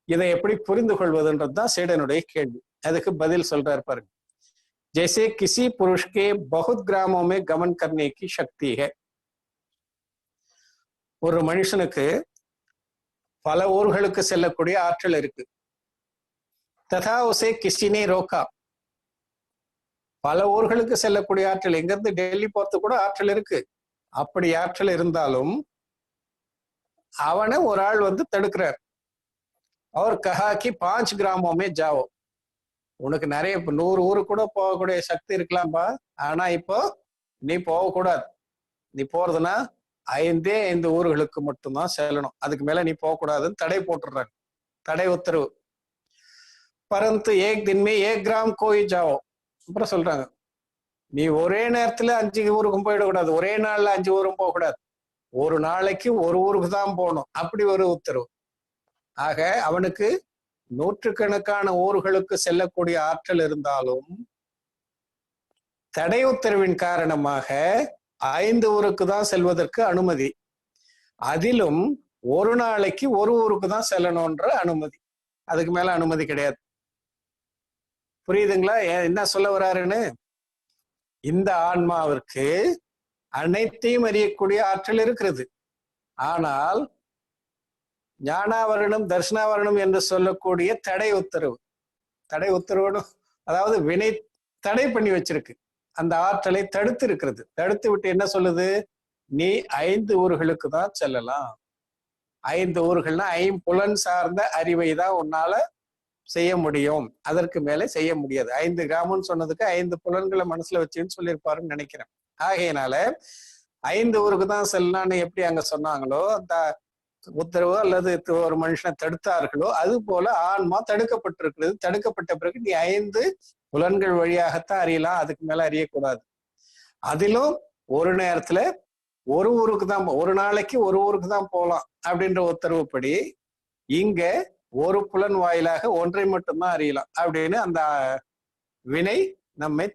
இதை எப்படி புரிந்து கொள்வதுன்றதுதான் சீடனுடைய கேள்வி. அதுக்கு பதில் சொல்றாரு பாருங்க. जैसे किसी पुरुष के बहुत ग्रामों में गमन करने की शक्ति है. ஒரு மனுஷனுக்கு பல ஊர்களுக்கு செல்லக்கூடிய ஆற்றல் இருக்கு. तथा उसे किसी ने रोका. பல ஊர்களுக்கு செல்லக்கூடிய ஆற்றல், எங்க இருந்து டெல்லி போறது கூட ஆற்றல் இருக்கு. அப்படி ஆற்றல் இருந்தாலும் அவனை ஒரு ஆள் வந்து தடுக்கிறார். அவர் கஹா கி 5 கிராமோं में जाओ. உனக்கு நிறைய 100 ஊருக்கு கூட போகக்கூடிய சக்தி இருக்கலாம்பா, ஆனா இப்போ நீ போகக்கூடாது. நீ போறதுன்னா 5 ஊர்களுக்கு மட்டும்தான் செல்லணும், அதுக்கு மேல நீ போகக்கூடாதுன்னு தடை போட்டுடுறாங்க, தடை உத்தரவு. பரந்து ஏக் தின் மே ஏக் கிராம் கோய் ஜாவோ. அப்புறம் சொல்றாங்க, நீ ஒரே நேரத்துல 5 ஊருக்கும் போயிடக்கூடாது, ஒரே நாள்ல 5 ஊரும் போகக்கூடாது, ஒரு நாளைக்கு ஒரு ஊருக்கு தான் போகணும், அப்படி ஒரு உத்தரவு. ஆக அவனுக்கு நூற்றுக்கணக்கான ஊர்களுக்கு செல்லக்கூடிய ஆற்றல் இருந்தாலும் தடை உத்தரவின் காரணமாக 5 ஊருக்கு தான் செல்வதற்கு அனுமதி. அதிலும் ஒரு நாளைக்கு ஒரு ஊருக்கு தான் செல்லணும்ன்ற அனுமதி, அதுக்கு மேல அனுமதி கிடையாது. புரியுதுங்களா என்ன சொல்ல வர்றாருன்னு? இந்த ஆன்மாவிற்கு அனைத்தையும் அறியக்கூடிய ஆற்றல் இருக்கிறது. ஆனால் ஞானாவரணம் தர்ஷனாவரணம் என்று சொல்லக்கூடிய தடை உத்தரவு, தடை உத்தரவு அதாவது வினை தடை பண்ணி வச்சிருக்கு, அந்த ஆற்றலை தடுத்து இருக்கிறது. தடுத்து விட்டு என்ன சொல்லுது? நீ 5 ஊர்களுக்கு தான் செல்லலாம். 5 ஊர்கள்னா 5 புலன் சார்ந்த அறிவை தான் உன்னால செய்ய முடியும், அதற்கு மேலே செய்ய முடியாது. 5 கிராமம்னு சொன்னதுக்கு 5 புலன்களை மனசுல வச்சுன்னு சொல்லியிருப்பாருன்னு நினைக்கிறேன். ஆகையினால 5 ஊருக்கு தான் செல்லலான்னு எப்படி அங்க சொன்னாங்களோ, அந்த உத்தரவோ அல்லது ஒரு மனுஷனை தடுத்தார்களோ, அது போல ஆன்மா தடுக்கப்பட்டிருக்கிறது. தடுக்கப்பட்ட பிறகு நீ 5 புலன்கள் வழியாகத்தான் அறியலாம், அதுக்கு மேல அறியக்கூடாது. அதிலும் ஒரு நேரத்துல ஒரு ஊருக்கு தான், ஒரு நாளைக்கு ஒரு ஊருக்கு தான் போகலாம் அப்படின்ற உத்தரவுப்படி இங்க ஒரு புலன் வாயிலாக ஒன்றை மட்டும்தான் அறியலாம் அப்படின்னு அந்த வினை நம்மை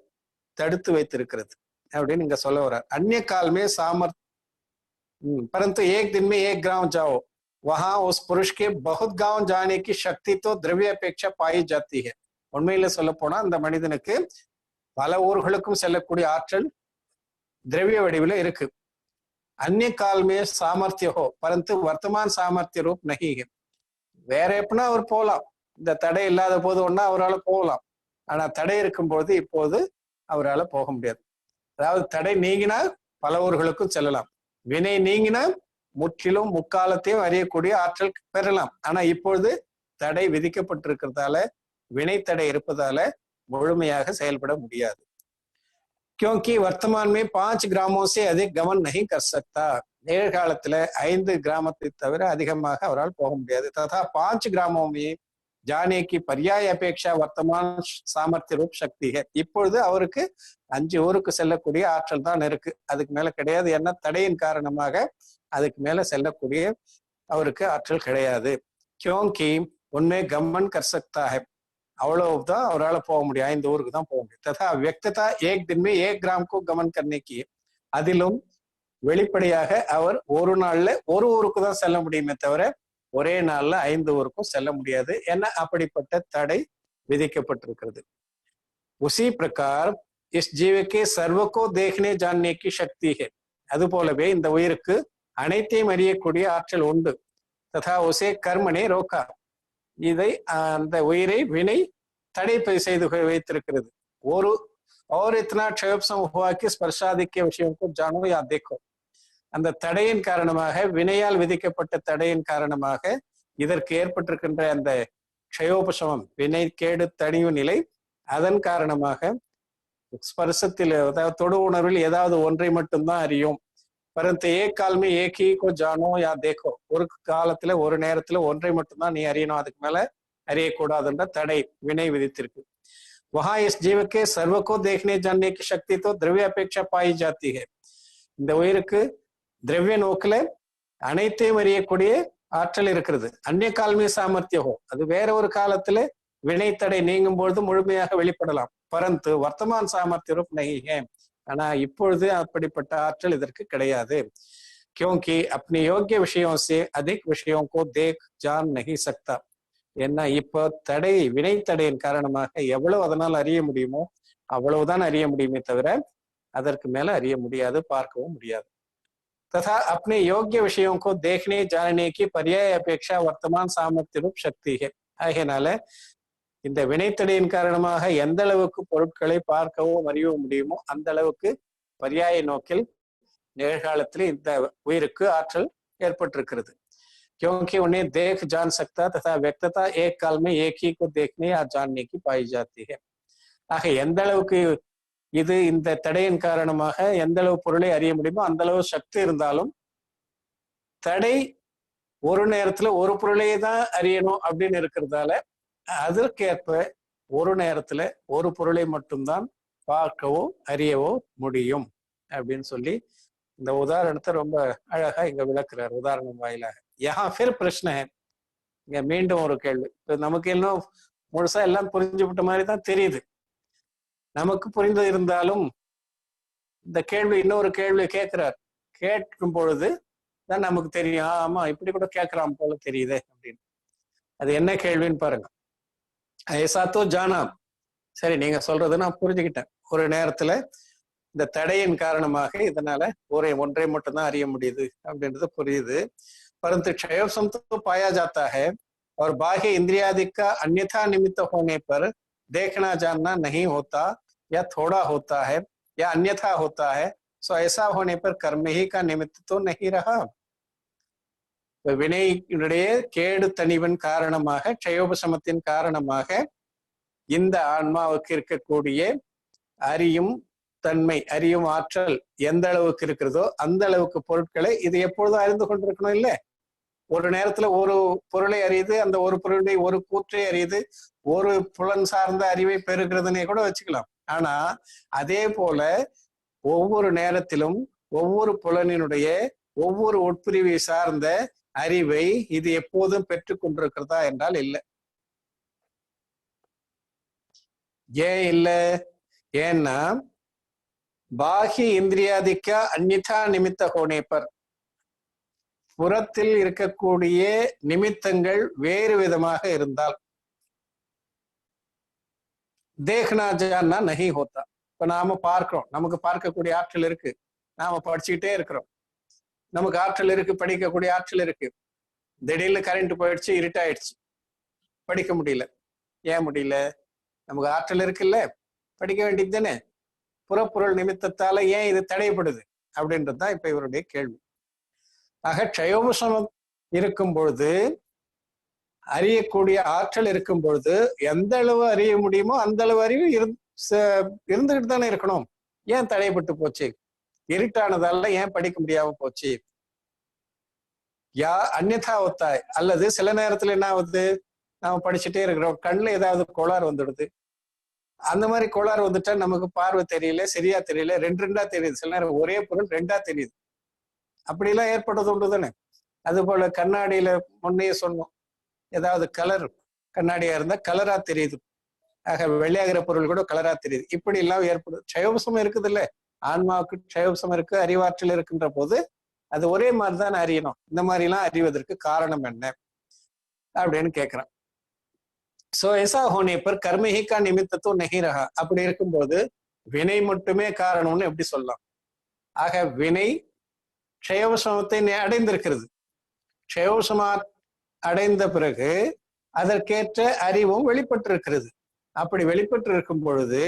தடுத்து வைத்திருக்கிறது அப்படின்னு இங்க சொல்ல வர்றார். அந்நிய காலமே சாமர்த் परंतु एक दिन में एक गांव जाओ, वहां उस पुरुष के बहुत गांव जाने की शक्ति तो द्रव्य अपेक्षा पाई जाती है. உண்மையில சொல்ல போனா அந்த மனிதனுக்கு பல ஊர்களுக்கும் செல்லக்கூடிய ஆற்றல் திரவிய வடிவில இருக்கு. அந்நிய காலமே சாமர்த்திய ஹோ பரந்து வர்த்தமான் சாமர்த்திய ரூப் நஹி. வேற எப்படின்னா அவர் போகலாம், இந்த தடை இல்லாத போது ஒன்னா அவரால் போகலாம். ஆனா தடை இருக்கும்போது இப்போது அவரால் போக முடியாது. அதாவது தடை நீங்கினா பல ஊர்களுக்கும் செல்லலாம், வினை நீங்கினா முற்றிலும் முக்காலத்தையும் அறியக்கூடிய ஆற்றல் பெறலாம். ஆனா இப்பொழுது தடை விதிக்கப்பட்டிருக்கிறதால, வினை தடை இருப்பதால முழுமையாக செயல்பட முடியாது. क्योंकि वर्तमान में 5 ग्रामों से अधिक गमन नहीं कर सकता. நிகழ்காலத்துல 5 கிராமத்தை தவிர அதிகமாக அவரால் போக முடியாது. तथा 5 ग्रामों में जाने की पर्याय अपेक्षा वर्तमान सामर्थ्य रूप शक्ति है. இப்பொழுது அவருக்கு 5 ஊருக்கு செல்லக்கூடிய ஆற்றல் தான் இருக்கு, அதுக்கு மேல கிடையாது. ஏன்னா தடையின் காரணமாக அதுக்கு மேல செல்லக்கூடிய அவருக்கு ஆற்றல் கிடையாது. क्योंकि उनमें गमन कर सकता है, அவ்வளவுதான் அவரால் போக முடியும், 5 ஊருக்கு தான் போக முடியும். तथा व्यक्तता एक दिन में 1 ग्राम को गमन करने की, அதிலும் வெளிப்படையாக அவர் ஒரு நாள்ல ஒரு ஊருக்கு தான் செல்ல முடியுமே தவிர ஒரே நாள்ல 5 ஊருக்கும் செல்ல முடியாது. ஏன்னா அப்படிப்பட்ட தடை விதிக்கப்பட்டிருக்கிறது. उसी प्रकार इस जीव के सर्व को देखने जानने की शक्ति है. அது போலவே இந்த உயிருக்கு அனைத்தையும் அறியக்கூடிய ஆற்றல் உண்டு. तथा उसे कर्म ने रोका, இதை அந்த உயிரை வினை தடை செய்து வைத்திருக்கிறது. ஒரு और इतना क्षयोपम हुआ कि स्पर्शादि के विषयों को जानो या देखो. அந்த தடையின் காரணமாக, வினையால் விதிக்கப்பட்ட தடையின் காரணமாக இதற்கு ஏற்பட்டிருக்கின்ற அந்த க்ஷயோபசமம், வினை கேடு தணிவு நிலை, அதன் காரணமாக ஸ்பர்சத்தில், அதாவது தொடு உணர்வில் ஏதாவது ஒன்றை மட்டும்தான் அறியும். परंतु एक काल में एक ही को जानो या देखो, ஒரு காலத்துல ஒரு நேரத்துல ஒன்றை மட்டும்தான் நீ அறியணும், அதுக்கு மேல அறியக்கூடாதுன்ற தடை வினை விதித்திருக்கு. वहां इस जीव के सर्व को देखने जानने की शक्ति तो द्रव्य अपेक्षा पाई जाती है. இந்த உயிருக்கு திரவிய நோக்கில அனைத்தையும் அறியக்கூடிய ஆற்றல் இருக்கிறது. அந்நிய காலமே சாமர்த்தியம், அது வேற ஒரு காலத்துல வினை தடை நீங்கும் பொழுது முழுமையாக வெளிப்படலாம். பரந்து வர்த்தமான் சாமர்த்திய ரூப் நஹி ஹை, ஆனா இப்பொழுது அப்படிப்பட்ட ஆற்றல் இதற்கு கிடையாது. क्योंकि अपने योग्य विषयों से अधिक विषयों को देख जान नहीं सकता. ஏன்னா இப்போ தடை, வினை தடையின் காரணமாக எவ்வளவு அதனால் அறிய முடியுமோ அவ்வளவுதான் அறிய முடியுமே தவிர அதற்கு மேல அறிய முடியாது, பார்க்கவும் முடியாது. तथा अपने योग्य विषयों को देखने जानने की पर्याय अपेक्षा वर्तमान सामर्थ्य रूप शक्ति है. ஆகையினால இந்த வினைத்தடையின் காரணமாக எந்த அளவுக்கு பொருட்களை பார்க்கவும் அறியவும் முடியுமோ அந்த அளவுக்கு பர்யாய நோக்கில் நிகழ்காலத்தில் இந்த உயிருக்கு ஆற்றல் ஏற்பட்டிருக்கிறது. क्योंकि उन्हें देख जान सकता तथा व्यक्तता एक काल में एक ही को देखने या जानने की पाई जाती है. ஆக எந்த அளவுக்கு இது இந்த தடையின் காரணமாக எந்த அளவு பொருளை அறிய முடியுமோ அந்த அளவு சக்தி இருந்தாலும், தடை ஒரு நேரத்துல ஒரு பொருளையே தான் அறியணும் அப்படின்னு இருக்கிறதால அதற்கேற்ப ஒரு நேரத்துல ஒரு பொருளை மட்டும்தான் பார்க்கவோ அறியவோ முடியும் அப்படின்னு சொல்லி இந்த உதாரணத்தை ரொம்ப அழகா இங்க விளக்குறார் உதாரணம் வாயிலாக. யஹா ஃபிர் பிரச்சனை, இங்க மீண்டும் ஒரு கேள்வி. நமக்கு இன்னும் முழுசா எல்லாம் புரிஞ்சுவிட்ட மாதிரி தான் தெரியுது. நமக்கு புரிந்து இருந்தாலும் இந்த கேள்வி இன்னொரு கேள்வி கேட்கிறார். கேட்கும் பொழுது தான் நமக்கு தெரியும், ஆமா இப்படி கூட கேட்கலாம் போல தெரியுது அப்படின்னு. அது என்ன கேள்வின்னு பாருங்க. ஐசாத்தோ ஜானா, சரி நீங்க சொல்றது நான் புரிஞ்சுக்கிட்டேன். ஒரு நேரத்துல இந்த தடையின் காரணமாக இதனால ஒன்றை மட்டும்தான் அறிய முடியுது அப்படின்றது புரியுது. परंतु क्षयोपम तो पाया जाता है और बाह्य इंद्रियादि का अन्यथा निमित्त होने पर देखना जानना नहीं होता या थोड़ा होता है या अन्यथा होता है. सो ऐसा होने पर कर्म ही का निमित्त तो नहीं रहा. வினையுடைய கேடு தணிவின் காரணமாக, க்ஷயோபசமத்தின் காரணமாக இந்த ஆன்மாவுக்கு இருக்கக்கூடிய அறியும் தன்மை, அறியும் ஆற்றல் எந்த அளவுக்கு இருக்கிறதோ அந்த அளவுக்கு பொருட்களை இது எப்பொழுதும் அறிந்து கொண்டிருக்கணும் இல்ல. ஒரு நேரத்துல ஒரு பொருளை அறியுது, அந்த ஒரு பொருளை ஒரு கூற்றை அறியுது, ஒரு புலன் சார்ந்த அறிவை பெறுகிறதுனே கூட வச்சுக்கலாம். ஆனா அதே போல ஒவ்வொரு நேரத்திலும் ஒவ்வொரு புலனினுடைய ஒவ்வொரு உட்பிரிவை சார்ந்த அறிவை இது எப்போதும் பெற்றுக் கொண்டிருக்கிறதா என்றால் இல்லை. ஏன் இல்ல? ஏன்னா பாஹி இந்திரியாதிக்க அந்நிதா நிமித்த ஹோனேப்பர், புறத்தில் இருக்கக்கூடிய நிமித்தங்கள் வேறு விதமாக இருந்தால் தேக்னா ஜான்னா நஹி ஹோத்தா. இப்ப நாம பார்க்கிறோம், நமக்கு பார்க்கக்கூடிய ஆற்றல் இருக்கு, நாம படிச்சுக்கிட்டே இருக்கிறோம், நமக்கு ஆற்றல் இருக்கு, படிக்கக்கூடிய ஆற்றல் இருக்கு. திடீர்னு கரண்ட் போயிடுச்சு, இருட்டாயிடுச்சு, படிக்க முடியல. ஏன் முடியல? நமக்கு ஆற்றல் இருக்குல்ல, படிக்க வேண்டியது தானே. புறப்பொருள் நிமித்தத்தால ஏன் இது தடைப்படுது அப்படின்றதுதான் இப்ப இவருடைய கேள்வி. ஆக க்ஷயோபசமம் இருக்கும் பொழுது, அறியக்கூடிய ஆற்றல் இருக்கும் பொழுது எந்த அளவு அறிய முடியுமோ அந்த அளவு அறிவு இருந்துகிட்டு தானே இருக்கணும். ஏன் தடைப்பட்டு போச்சு? இருட்டானதால ஏன் படிக்க முடியாம போச்சு? அந்நியதா ஒத்தாய், அல்லது சில நேரத்துல என்ன ஆகுது, நாம படிச்சுட்டே இருக்கிறோம், கண்ணுல ஏதாவது கோளாறு வந்துடுது. அந்த மாதிரி கோளாறு வந்துட்டா நமக்கு பார்வை தெரியல, சரியா தெரியல, ரெண்டா தெரியுது. சில நேரம் ஒரே பொருள் ரெண்டா தெரியுது. அப்படிலாம் ஏற்படுறது உண்டு தானே. அது போல கண்ணாடியில முன்னையே சொன்னோம், ஏதாவது கலர் கண்ணாடியா இருந்தா கலரா தெரியுது, ஆக வெள்ளையாகிற பொருள் கூட கலரா தெரியுது. இப்படி எல்லாம் ஏற்படுது. க்ஷயோபசம் இருக்குது இல்ல, ஆன்மாவுக்கு க்ஷயோபசம் இருக்கு, அறிவாற்றல் இருக்குன்ற போது அது ஒரே மாதிரிதான் அறியணும். இந்த மாதிரி எல்லாம் அறிவதற்கு காரணம் என்ன அப்படின்னு கேக்குறான். சோ ऐसा होने पर कर्म ही का निमित्त तो नहीं रहा. அப்படி இருக்கும்போது வினை மட்டுமே காரணம்னு எப்படி சொல்லலாம்? ஆக வினை க்ஷயோபசமத்தை அடைந்திருக்கிறது. க்ஷயோபசமா அடைந்த பிறகு அதற்கேற்ற அறிவும் வெளிப்பட்டிருக்கிறது. அப்படி வெளிப்பட்டு இருக்கும் பொழுது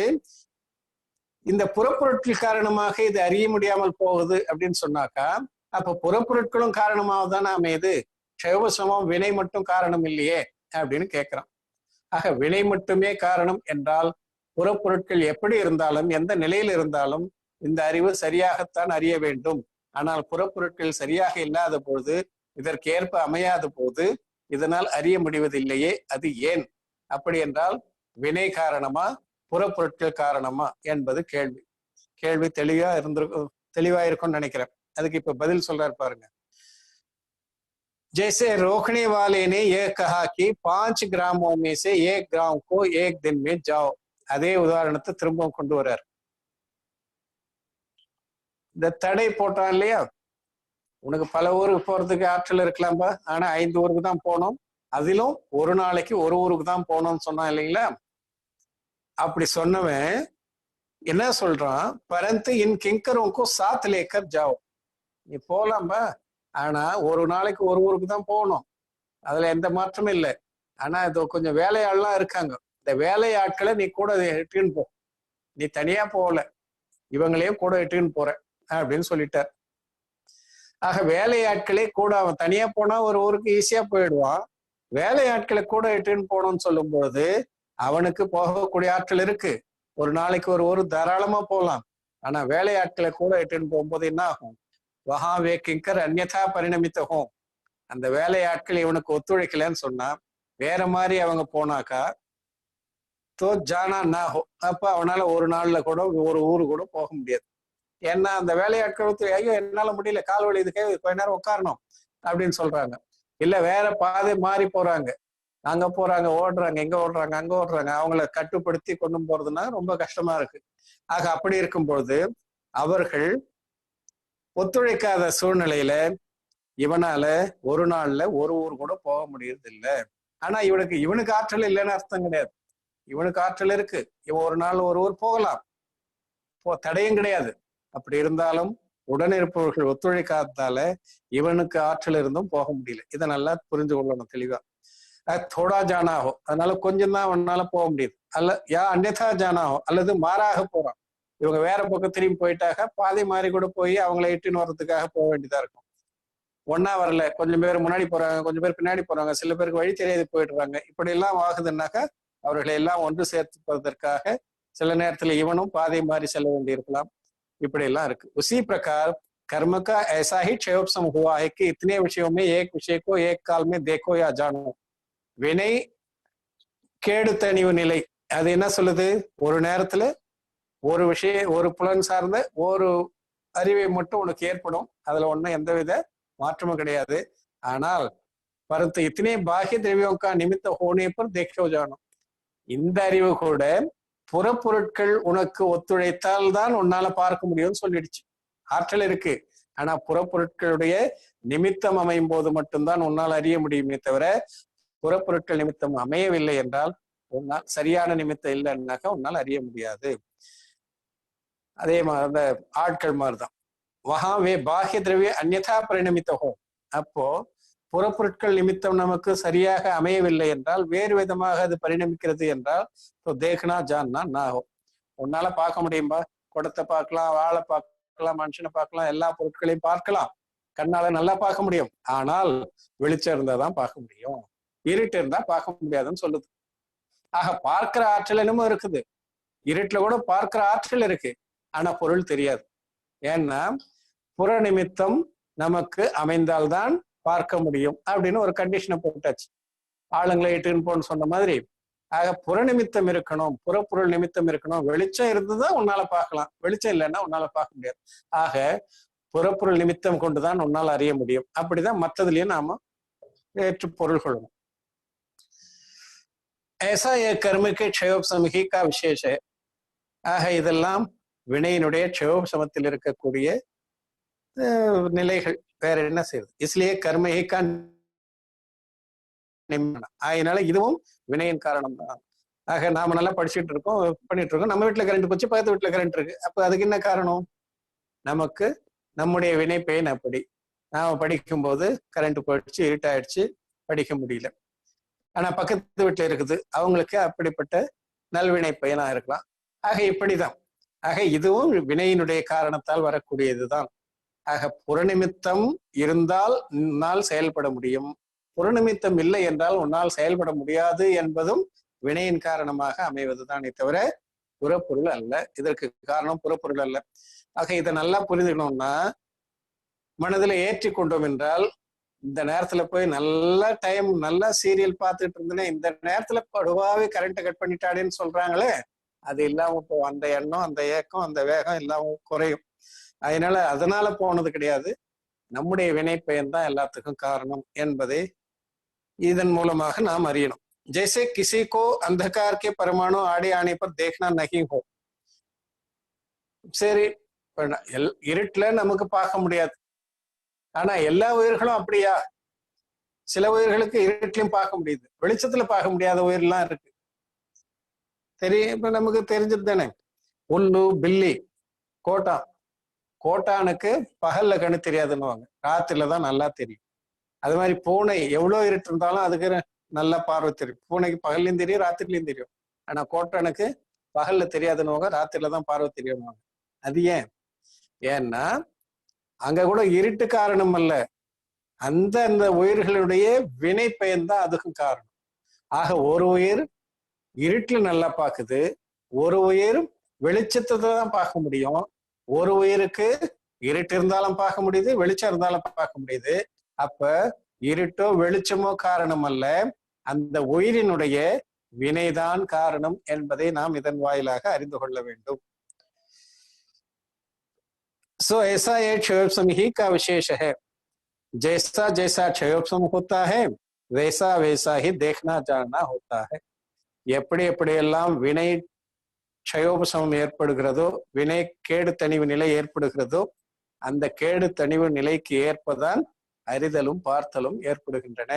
இந்த புறப்பொருட்கள் காரணமாக இது அறிய முடியாமல் போகுது அப்படின்னு சொன்னாக்கா, அப்ப புறப்பொருட்களும் காரணமாக தானே அமையுது. க்ஷயோபசமம் வினை மட்டும் காரணம் இல்லையே அப்படின்னு கேட்கிறான். ஆக வினை மட்டுமே காரணம் என்றால் புறப்பொருட்கள் எப்படி இருந்தாலும் எந்த நிலையில் இருந்தாலும் இந்த அறிவு சரியாகத்தான் அறிய வேண்டும். ஆனால் புறப்பொருட்கள் சரியாக இல்லாத பொழுது, இதற்கேற்ப அமையாத போது இதனால் அறிய முடிவதில்லையே, அது ஏன்? அப்படி என்றால் வினை காரணமா புறப்பொருட்கள் காரணமா என்பது கேள்வி. கேள்வி தெளிவா இருக்கும்னு நினைக்கிறேன். அதுக்கு இப்ப பதில் சொல்றாரு பாருங்க. जैसे रोकने वाले ने यह कहा कि 5 ग्रामों में से 1 ग्राम को 1 दिन में जाओ. அதே உதாரணத்தை திரும்பவும் கொண்டு வர்றார். இந்த தடை போட்டான் இல்லையா, உனக்கு பல ஊருக்கு போறதுக்கு ஆற்றல் இருக்கலாம்பா, ஆனா 5 ஊருக்கு தான் போகணும், அதிலும் ஒரு நாளைக்கு ஒரு ஊருக்கு தான் போகணும்னு சொன்னான் இல்லைங்களா. அப்படி சொன்னவன் என்ன சொல்றான், பரந்து இன் கிங்கரோங்கோ சாத் லேக்கர் ஜாவோ. நீ போலாம்பா, ஆனா ஒரு நாளைக்கு ஒரு ஊருக்கு தான் போகணும், அதுல எந்த மாற்றமும் இல்லை. ஆனா இது கொஞ்சம் வேலையாள்லாம் இருக்காங்க, இந்த வேலையாட்களை நீ கூட இட்டுன்னு போ, நீ தனியா போகல, இவங்களையும் கூட இட்டுன்னு போற அப்படின்னு சொல்லிட்டார். ஆக வேலையாட்களே கூட, அவன் தனியா போனா ஒரு ஊருக்கு ஈஸியா போயிடுவான், வேலையாட்களை கூட இட்டுன்னு போகணும்னு சொல்லும் பொழுது அவனுக்கு போகக்கூடிய ஆற்றல் இருக்கு, ஒரு நாளைக்கு ஒரு ஊர் தாராளமா போகலாம். ஆனா வேலையாட்களை கூட இட்டுன்னு போகும்போது என்ன ஆகும், வஹா வே கிங்கர் அந்யதா பரிணமித்தகும், அந்த வேலையாட்கள் இவனுக்கு ஒத்துழைக்கலன்னு சொன்னா வேற மாதிரி அவங்க போனாக்கா தோ ஜானா நா ஹோ, அப்ப அவனால ஒரு நாள்ல கூட ஒரு ஊரு கூட போக முடியாது. ஏன்னா அந்த வேலையாட்கள் ஐயோ என்னால முடியல, கால் வலி, இதுக்கே கொஞ்ச நேரம் உட்காரணும் அப்படின்னு சொல்றாங்க. இல்ல வேற பாதை மாறி போறாங்க, அங்க போறாங்க, ஓடுறாங்க, எங்க ஓடுறாங்க, அங்க ஓடுறாங்க, அவங்கள கட்டுப்படுத்தி கொண்டு போறதுன்னா ரொம்ப கஷ்டமா இருக்கு. ஆக அப்படி இருக்கும்பொழுது அவர்கள் ஒத்துழைக்காத சூழ்நிலையில இவனால ஒரு நாள்ல ஒரு ஊர் கூட போக முடியறது இல்லை. ஆனா இவனுக்கு ஆற்றல் இல்லைன்னு அர்த்தம் கிடையாது, இவனுக்கு ஆற்றல் இருக்கு, இவன் ஒரு நாள் ஒரு ஊர் போகலாம், தடையும் கிடையாது. அப்படி இருந்தாலும் உடனிருப்பவர்கள் ஒத்துழைக்காததால இவனுக்கு ஆற்றல் இருந்தும் போக முடியல. இதை நல்லா புரிஞ்சு கொள்ளணும் தெளிவா. தோடா ஜானாகும், அதனால கொஞ்சம் தான் அவனால போக முடியுது. அந்நியதா ஜானாகும், அல்லது மாறாக போறான், இவங்க வேற பக்கம் திரும்பி போயிட்டாக பாதை மாறி கூட போய் அவங்கள இட்டுன்னு வர்றதுக்காக போக வேண்டியதா இருக்கும். ஒன்னா வரல, கொஞ்சம் பேர் முன்னாடி போறாங்க, கொஞ்சம் பேர் பின்னாடி போறாங்க, சில பேருக்கு வழி தெரியாது போயிடுறாங்க. இப்படி எல்லாம் ஆகுதுன்னாக்கா அவர்களை எல்லாம் ஒன்று சேர்த்துப்பதற்காக சில நேரத்துல இவனும் பாதை மாறி செல்ல வேண்டி இருக்கலாம். இப்படி எல்லாம் இருக்கு. उसी प्रकार कर्म का ऐसा ही क्षयोपम हुआ है कि इतने विषयों में एक विषय को एक काल में देखो या जानो. வினை கேடு தணிவு நிலை, அது என்ன சொல்லுது, ஒரு நேரத்துல ஒரு ஒரு புலன் சார்ந்த ஒரு அறிவை மட்டும் உனக்கு ஏற்படும், அதுல ஒன்னும் எந்தவித மாற்றமும் கிடையாது. ஆனால் परंतु इतने बाह्य द्रव्यों का निमित्त होने पर देखो जानो, இந்த அறிவு கூட புறப்பொருட்கள் உனக்கு ஒத்துழைத்தால் தான் உன்னால பார்க்க முடியும்னு சொல்லிடுச்சு. ஆற்றல் இருக்கு, ஆனா புறப்பொருட்களுடைய நிமித்தம் அமையும் போது மட்டும்தான் உன்னால் அறிய முடியுமே தவிர புறப்பொருட்கள் நிமித்தம் அமையவில்லை என்றால் உன்னால் சரியான நிமித்தம் இல்லைன்னாக்கா உன்னால் அறிய முடியாது. அதே மாதிரி அந்த ஆட்கள் மாதிரிதான் வஹா வே பாஹ்ய திரவிய அந்யதா பரிணமித்தகும். அப்போ புறப்பொருட்கள் நிமித்தம் நமக்கு சரியாக அமையவில்லை என்றால் வேறு விதமாக அது பரிணமிக்கிறது என்றால் தேகனா ஜான்னா நாகும், உன்னால பார்க்க முடியும்பா, குடத்தை பார்க்கலாம், வாழை பார்க்கலாம், மனுஷனை பார்க்கலாம், எல்லா பொருட்களையும் பார்க்கலாம், கண்ணால நல்லா பார்க்க முடியும். ஆனால் வெளிச்சம் இருந்தா தான் பார்க்க முடியும், இருட்டு இருந்தா பார்க்க முடியாதுன்னு சொல்லுது. ஆக பார்க்கிற ஆற்றல் என்னமோ இருக்குது, இருட்டுல கூட பார்க்கிற ஆற்றல் இருக்கு, ஆனா பொருள் தெரியாது. ஏன்னா புற நிமித்தம் நமக்கு அமைந்தால்தான் பார்க்க முடியும் அப்படின்னு ஒரு கண்டிஷனை போட்டாச்சு. ஆளுங்களை இட்டுன்னு போன்னு சொன்ன மாதிரி. ஆக புற நிமித்தம் இருக்கணும், புறப்பொருள் நிமித்தம் இருக்கணும். வெளிச்சம் இருந்துதான் உன்னால பார்க்கலாம், வெளிச்சம் இல்லைன்னா உன்னால பார்க்க முடியாது. ஆக புறப்பொருள் நிமித்தம் கொண்டுதான் உன்னால் அறிய முடியும். அப்படிதான் மற்றதுலயும் நாம ஏற்று பொருள் கொள்ளணும். ऐसा यह कर्म के क्षयोपशम ही का विशेष है. ஆக இதெல்லாம் வினையினுடைய க்ஷயோபசமத்தில் இருக்கக்கூடிய நிலைகள். வேற என்ன செய்யுது? इसलिए कर्म ही का அதனால இதுவும் வினையின் காரணம் தான். ஆக நாம நல்லா படிச்சுட்டு இருக்கோம், பண்ணிட்டு இருக்கோம், நம்ம வீட்டுல கரண்ட் போச்சு, பக்கத்து வீட்டுல கரண்ட் இருக்கு. அப்ப அதுக்கு என்ன காரணம்? நமக்கு நம்முடைய வினை பயன். அப்படி நாம படிக்கும் போது கரண்ட் போயிடுச்சு, இருட்டாயிடுச்சு, படிக்க முடியல. ஆனா பக்கத்து வீட்டுல இருக்குது, அவங்களுக்கு அப்படிப்பட்ட நல்வினை பயனா இருக்கலாம். ஆக இப்படிதான். ஆக இதுவும் வினையினுடைய காரணத்தால் வரக்கூடியதுதான். ஆக புறநிமித்தம் இருந்தால் உன்னால் செயல்பட முடியும், புறநிமித்தம் இல்லை என்றால் உன்னால் செயல்பட முடியாது என்பதும் வினையின் காரணமாக அமைவதுதானே தவிர புறப்பொருள் அல்ல. இதற்கு காரணம் புறப்பொருள் அல்ல. ஆக இதை நல்லா புரிஞ்சுக்கணும்னா, மனதில் ஏற்றி கொண்டோம் என்றால், இந்த நேரத்துல போய் நல்ல டைம் நல்லா சீரியல் பார்த்துட்டு இருந்தேன், இந்த நேரத்துல படுவாவே கரண்ட்டை கட் பண்ணிட்டாடேன்னு சொல்றாங்களே, அது இல்லாம இப்போ அந்த எண்ணம், அந்த ஏக்கம், அந்த வேகம் இல்லாம குறையும். அதனால போனது கிடையாது, நம்முடைய வினை பயன் தான் எல்லாத்துக்கும் காரணம் என்பதை இதன் மூலமாக நாம் அறியணும். जैसे किसी को अंधकार के परमाणु आड़े आने पर देखना नहीं हो. சரி, இருட்டுல நமக்கு பார்க்க முடியாது, ஆனா எல்லா உயிர்களும் அப்படியா? சில உயிர்களுக்கு இருட்டிலையும் பார்க்க முடியுது, வெளிச்சத்துல பார்க்க முடியாத உயிர்லாம் இருக்கு. தெரியும், இப்ப நமக்கு தெரிஞ்சது தானே. புல்லு, பில்லி, கோட்டான். கோட்டானுக்கு பகல்ல கண்ணு தெரியாதுன்னுவாங்க, ராத்திரில தான் நல்லா தெரியும். அது மாதிரி பூனை எவ்வளவு இருட்டு இருந்தாலும் அதுக்கு நல்லா பார்வை தெரியும். பூனைக்கு பகல்லையும் தெரியும், ராத்திரிலையும் தெரியும். ஆனா கோட்டானுக்கு பகல்ல தெரியாதுன்னுவாங்க, ராத்திரில தான் பார்வை தெரியும்னுவாங்க. அது ஏன்? ஏன்னா அங்க கூட இருட்டு காரணம் அல்ல, அந்த அந்த உயிர்களுடைய வினை பயன் தான் அதுக்கும் காரணம். ஆக ஒரு உயிர் இருட்டுல நல்லா பார்க்குது, ஒரு உயிர் வெளிச்சத்தை தான் பார்க்க முடியும். ஒரு உயிருக்கு இருட்டு இருந்தாலும் பார்க்க முடியுது, வெளிச்சம் இருந்தாலும் பார்க்க முடியுது. அப்ப இருட்டோ வெளிச்சமோ காரணம் அல்ல, அந்த உயிரினுடைய வினைதான் காரணம் என்பதை நாம் இதன் வாயிலாக அறிந்து கொள்ள வேண்டும். सो ऐसा ये क्षयोपशम ही का विशेष है. जैसा जैसा क्षयोपशम होता है वैसा वैसा ही देखना जानना होता है. எப்படி எப்படியெல்லாம் வினை க்ஷயோபசமம் ஏற்படுகிறதோ, வினை கேடு தணிவு நிலை ஏற்படுகிறதோ, அந்த கேடு தணிவு நிலைக்கு ஏற்பதான் அறிதலும் பார்த்தலும் ஏற்படுகின்றன.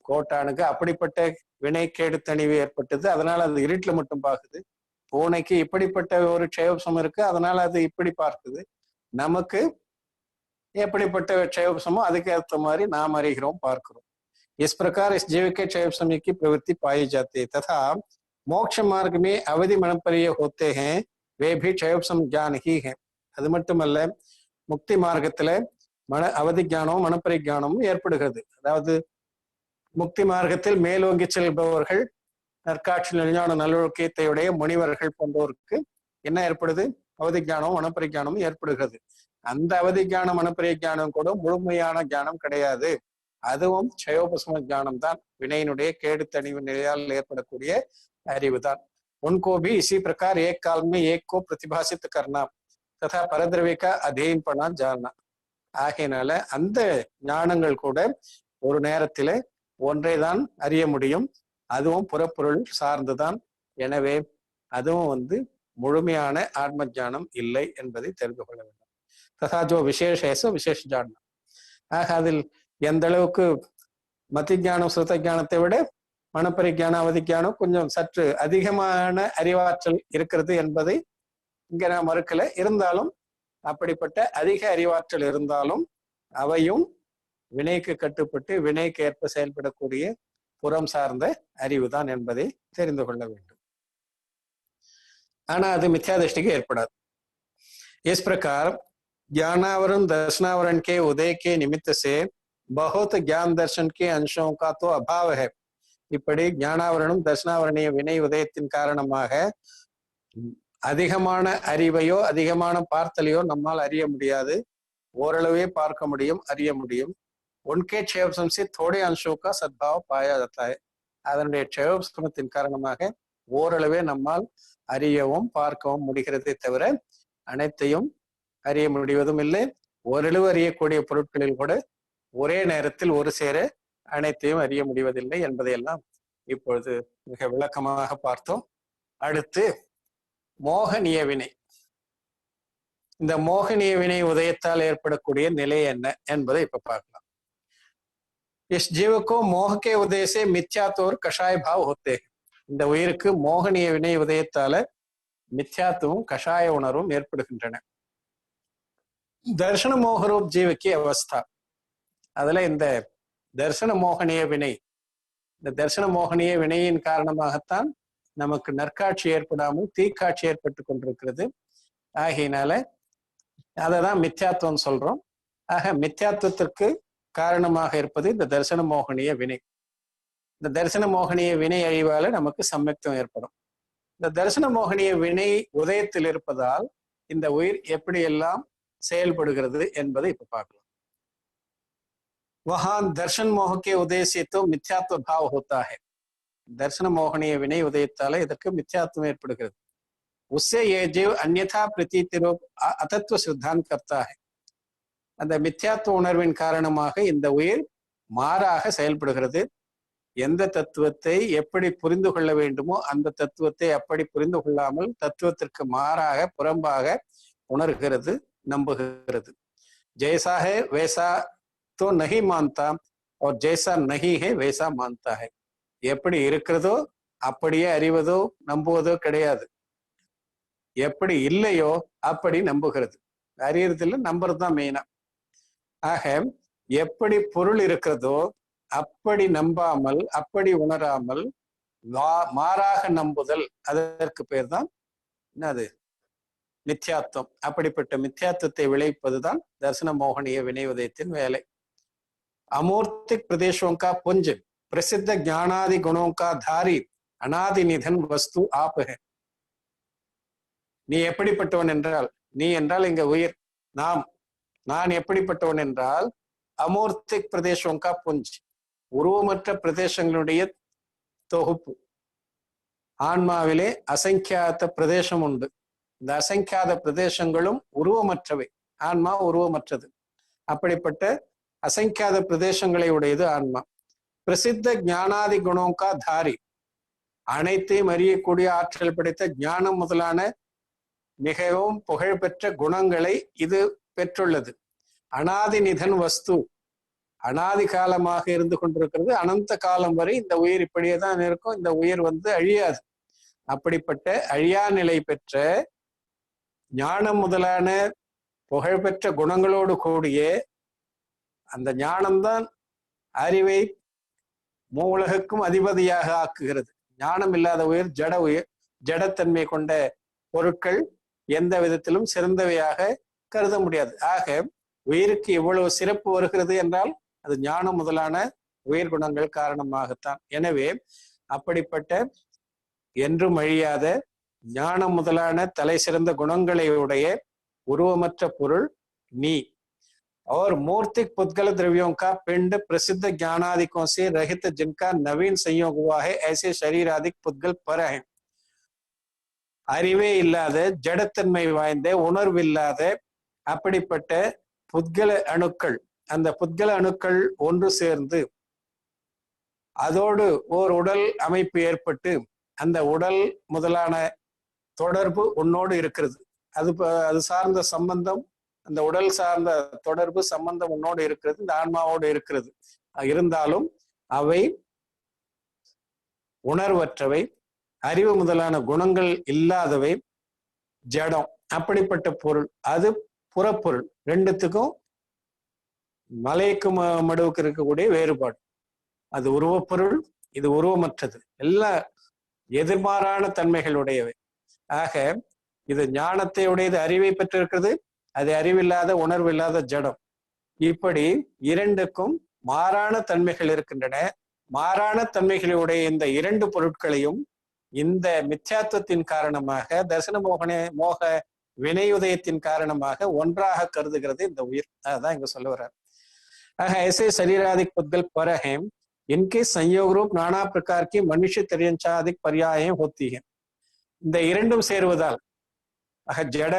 கோட்டானுக்கு அப்படிப்பட்ட வினை கேடு தணிவு ஏற்பட்டது, அதனால அது இருட்டுல மட்டும் பார்க்குது. பூனைக்கு இப்படிப்பட்ட ஒரு க்ஷயோபசம் இருக்கு, அதனால அது இப்படி பார்க்குது. நமக்கு எப்படிப்பட்ட க்ஷயோபசமோ அதுக்கு ஏற்ற மாதிரி நாம் அறிகிறோம், பார்க்கிறோம். इस प्रकार इस जीव के क्षयोपशम की प्रवृत्ति पाई जाती है तथा मोक्ष मार्ग में अवधि मनप्रिय होते हैं, वे भी क्षयोपशम ज्ञान ही है. அது மட்டுமல்ல, முக்தி மார்க்கத்துல அவதி ஞானமும் மனப்பரி ஞானமும் ஏற்படுகிறது. அதாவது முக்தி மார்க்கத்தில் மேலோங்கி செல்பவர்கள், நற்காட்சி நிலையான நல்லொழுக்கத்தையுடைய முனிவர்கள் போன்றோருக்கு என்ன ஏற்படுது? அவதி ஞானமும் மனப்பரி ஞானமும் ஏற்படுகிறது. அந்த அவதி ஞானம் மனப்பரி ஞானம் கூட முழுமையான ஞானம் கிடையாது, அதுவும் க்ஷயோபசம ஞானம் தான், வினையினுடைய கேடு தணிவு நிலையால் ஏற்படக்கூடிய அறிவு தான். उनको भी इसी प्रकार एक काल में एक को प्रतिभासित करना तथा परद्रव्य का अध्ययन பண்ணா जानना. ஆகையினால அந்த ஞானங்கள் கூட ஒரு நேரத்தில ஒன்றை தான் அறிய முடியும், அதுவும் புறப்பொருள் சார்ந்துதான். எனவே அதுவும் முழுமையான ஆத்ம ஞானம் இல்லை என்பதை தெரிந்து கொள்ள வேண்டும். ததா ஜோ விசேஷ விசேஷ ஜானம். ஆக அதில் எந்த அளவுக்கு மத்தி ஞானம் சுத்த ஞானத்தை விட மனப்பரிஞானம் அவதி ஞானம் கொஞ்சம் சற்று அதிகமான அறிவாற்றல் இருக்கிறது என்பதை இங்க நான் மறுக்கல. இருந்தாலும் அப்படிப்பட்ட அதிக அறிவாற்றல் இருந்தாலும் அவையும் வினைக்கு கட்டுப்பட்டு வினைக்கு ஏற்ப செயல்படக்கூடிய புறம் சார்ந்த அறிவுதான் என்பதை தெரிந்து கொள்ள வேண்டும். ஆனா அது மித்யாதிஷ்டிக்கு ஏற்படாது. इस प्रकार ज्ञानावरण दर्शनावरण के उदय के निमित्त से बहुत ज्ञान दर्शन के अंशों का तो अभाव है. இப்படி ஞானாவரணம் தர்ஷனாவரணிய வினை உதயத்தின் காரணமாக அதிகமான அறிவையோ அதிகமான பார்த்தலையோ நம்மால் அறிய முடியாது. ஓரளவே பார்க்க முடியும், அறிய முடியும். उनके क्षयोपम से थोड़े अंशों का सद्भाव पाया जाता है. அதனுடைய க்ஷயோபசமத்தின் காரணமாக ஓரளவே நம்மால் அறியவும் பார்க்கவும் முடிகிறதே தவிர அனைத்தையும் அறிய முடிவதும் இல்லை. ஓரளவு அறியக்கூடிய பொருட்களில் கூட ஒரே நேரத்தில் ஒரு சேர அனைத்தையும் அறிய முடிவதில்லை என்பதையெல்லாம் இப்பொழுது மிக விளக்கமாக பார்த்தோம். அடுத்து மோகனிய வினை. இந்த மோகனிய வினை உதயத்தால் ஏற்படக்கூடிய நிலை என்ன என்பதை இப்ப பார்க்கலாம். इस जीव को मोह के उदय से मिथ्यात्व और कषाय भाव होते हैं. இந்த உயிருக்கு மோகனிய வினை உதயத்தால மித்யாத்துவம் கஷாய உணர்வும் ஏற்படுகின்றன. தர்ஷன மோகரூப் ஜீவக்கு அவஸ்தா. அதுல இந்த தர்சன மோகனிய வினை, இந்த தர்சன மோகனிய வினையின் காரணமாகத்தான் நமக்கு நற்காட்சி ஏற்படாமல் தீக்காட்சி ஏற்பட்டு கொண்டிருக்கிறது. ஆகையினால அததான் மித்யாத்துவம் சொல்றோம். ஆக மித்யாத்துவத்திற்கு காரணமாக இருப்பது இந்த தரிசன மோகனிய வினை. இந்த தரிசன மோகனிய வினை அழிவால நமக்கு சம்யக்தம் ஏற்படும். இந்த தரிசன மோகனிய வினை உதயத்தில் இருப்பதால் இந்த உயிர் எப்படியெல்லாம் செயல்படுகிறது என்பதை இப்ப பார்க்கலாம். वहां दर्शन मोह के उदय से तो मिथ्यात्व भाव होता है. दर्शन मोहनीय विनय उदयத்தால இதற்கு மித்யாத்துவம் ஏற்படுகிறது. उससे ये जीव अन्यथा प्रतीति रूप अतत्व सिद्धांत करता है. அந்த மித்யாத்துவ உணர்வின் காரணமாக இந்த உயிர் மாறாக செயல்படுகிறது. எந்த தத்துவத்தை எப்படி புரிந்து கொள்ள வேண்டுமோ அந்த தத்துவத்தை அப்படி புரிந்து கொள்ளாமல் தத்துவத்திற்கு மாறாக புறம்பாக உணர்கிறது, நம்புகிறது. जैसा है वैसा तो नहीं मानता और जैसा नहीं है वैसा मानता है. எப்படி இருக்கிறதோ அப்படியே அறிவதோ நம்புவதோ கிடையாது. எப்படி இல்லையோ அப்படி நம்புகிறது. அறியறதில்லை, நம்புறதுதான் மெயினா. ஆக எப்படி பொருள் இருக்கிறதோ அப்படி நம்பாமல் அப்படி உணராமல் மாறாக நம்புதல், அதற்கு பேர் தான் என்னது? மித்யாத்துவம். அப்படிப்பட்ட மித்யாத்துவத்தை விளைவிப்பதுதான் தர்சன மோகனிய வினை உதயத்தின் வேலை. अमूर्तिक प्रदेशों का पुंज प्रसिद्ध ज्ञानादि गुणों का धारी अनादि निधन वस्तु आप है. நீ எப்படிப்பட்டவன் என்றால், நீ என்றால் இங்க உயிர், நான் எப்படிப்பட்டவன் என்றால் அமூர்த்திக் பிரதேசம் கா புஞ்ச், உருவமற்ற பிரதேசங்களுடைய தொகுப்பு. ஆன்மாவிலே அசங்கியாத பிரதேசம் உண்டு. இந்த அசங்கியாத பிரதேசங்களும் உருவமற்றவை. ஆன்மா உருவமற்றது. அப்படிப்பட்ட அசங்கியாத பிரதேசங்களை உடையது ஆன்மா. பிரசித்த ஞானாதி குணோங்கா தாரி, அனைத்தையும் அறியக்கூடிய ஆற்றல் படைத்த ஞானம் முதலான மிகவும் புகழ்பெற்ற குணங்களை இது பெற்றுள்ளது. அனாதி நிதன் வஸ்து, அனாதி காலமாக இருந்து கொண்டிருக்கிறது. அனந்த காலம் வரை இந்த உயிர் இப்படியே தான் இருக்கும். இந்த உயிர் அழியாது. அப்படிப்பட்ட அழியா நிலை பெற்ற ஞானம் முதலான புகழ்பெற்ற குணங்களோடு கூடிய அந்த ஞானம்தான் அறிவை மூலகுக்கும் அதிபதியாக ஆக்குகிறது. ஞானம் இல்லாத உயிர் ஜட உயிர், ஜடத்தன்மை கொண்ட பொருட்கள் எந்த விதத்திலும் சிறந்தவையாக கருத முடியாது. ஆக உயிருக்கு இவ்வளவு சிறப்பு வருகிறது என்றால் அது ஞானம் முதலான உயிர் குணங்கள் காரணமாகத்தான். எனவே அப்படிப்பட்ட என்றும் அழியாத ஞானம் முதலான தலை சிறந்த குணங்களை உடைய உருவமற்ற பொருள் நீ. और मूर्तिक पुद्गल द्रव्यों का पिंड प्रसिद्ध ज्ञानादिकों से रहित जिनका नवीन संयोग हुआ है ऐसे शरीरादिक पुद्गल पर है. அறிவே இல்லாத ஜடத்தன்மை வாய்ந்த உணர்வில்லாத அப்படிப்பட்ட புத்கல அணுக்கள், அந்த புத்கல அணுக்கள் ஒன்று சேர்ந்து அதோடு ஓர் உடல் அமைப்பு ஏற்பட்டு அந்த உடல் முதலான தொடர்பு உன்னோடு இருக்கிறது. அது சார்ந்த சம்பந்தம், அந்த உடல் சார்ந்த தொடர்பு சம்பந்தம் உன்னோடு இருக்கிறது, இந்த ஆன்மாவோடு இருக்கிறது. இருந்தாலும் அவை உணர்வற்றவை, அறிவு முதலான குணங்கள் இல்லாதவை, ஜடம். அப்படிப்பட்ட பொருள் அது புறப்பொருள். ரெண்டுத்துக்கும் மலைக்கும் மடுவுக்கு இருக்கக்கூடிய வேறுபாடு. அது உருவப்பொருள், இது உருவமற்றது. எல்லா எதிர்மாறான தன்மைகளுடையவை. ஆக இது ஞானத்தை உடையது, அறிவை பெற்றிருக்கிறது, அது அறிவில்லாத உணர்வில்லாத ஜடம். இப்படி இரண்டுக்கும் மாறான தன்மைகள் இருக்கின்றன. மாறான தன்மைகளுடைய இந்த இரண்டு பொருட்களையும் இந்த மித்யாத்துவத்தின் காரணமாக, தர்சன மோக வினையுதயத்தின் காரணமாக ஒன்றாக கருதுகிறது இந்த உயிர். அதான் இங்க சொல்ல வர்றார். ஆக ऐसे शरीरादिक पुद्गल पर हैं, इनके संयोग रूप नाना प्रकार की मनुष्य तिर्यंचादिक पर्याय होती है. இந்த இரண்டும் சேருவதால் ஆக ஜட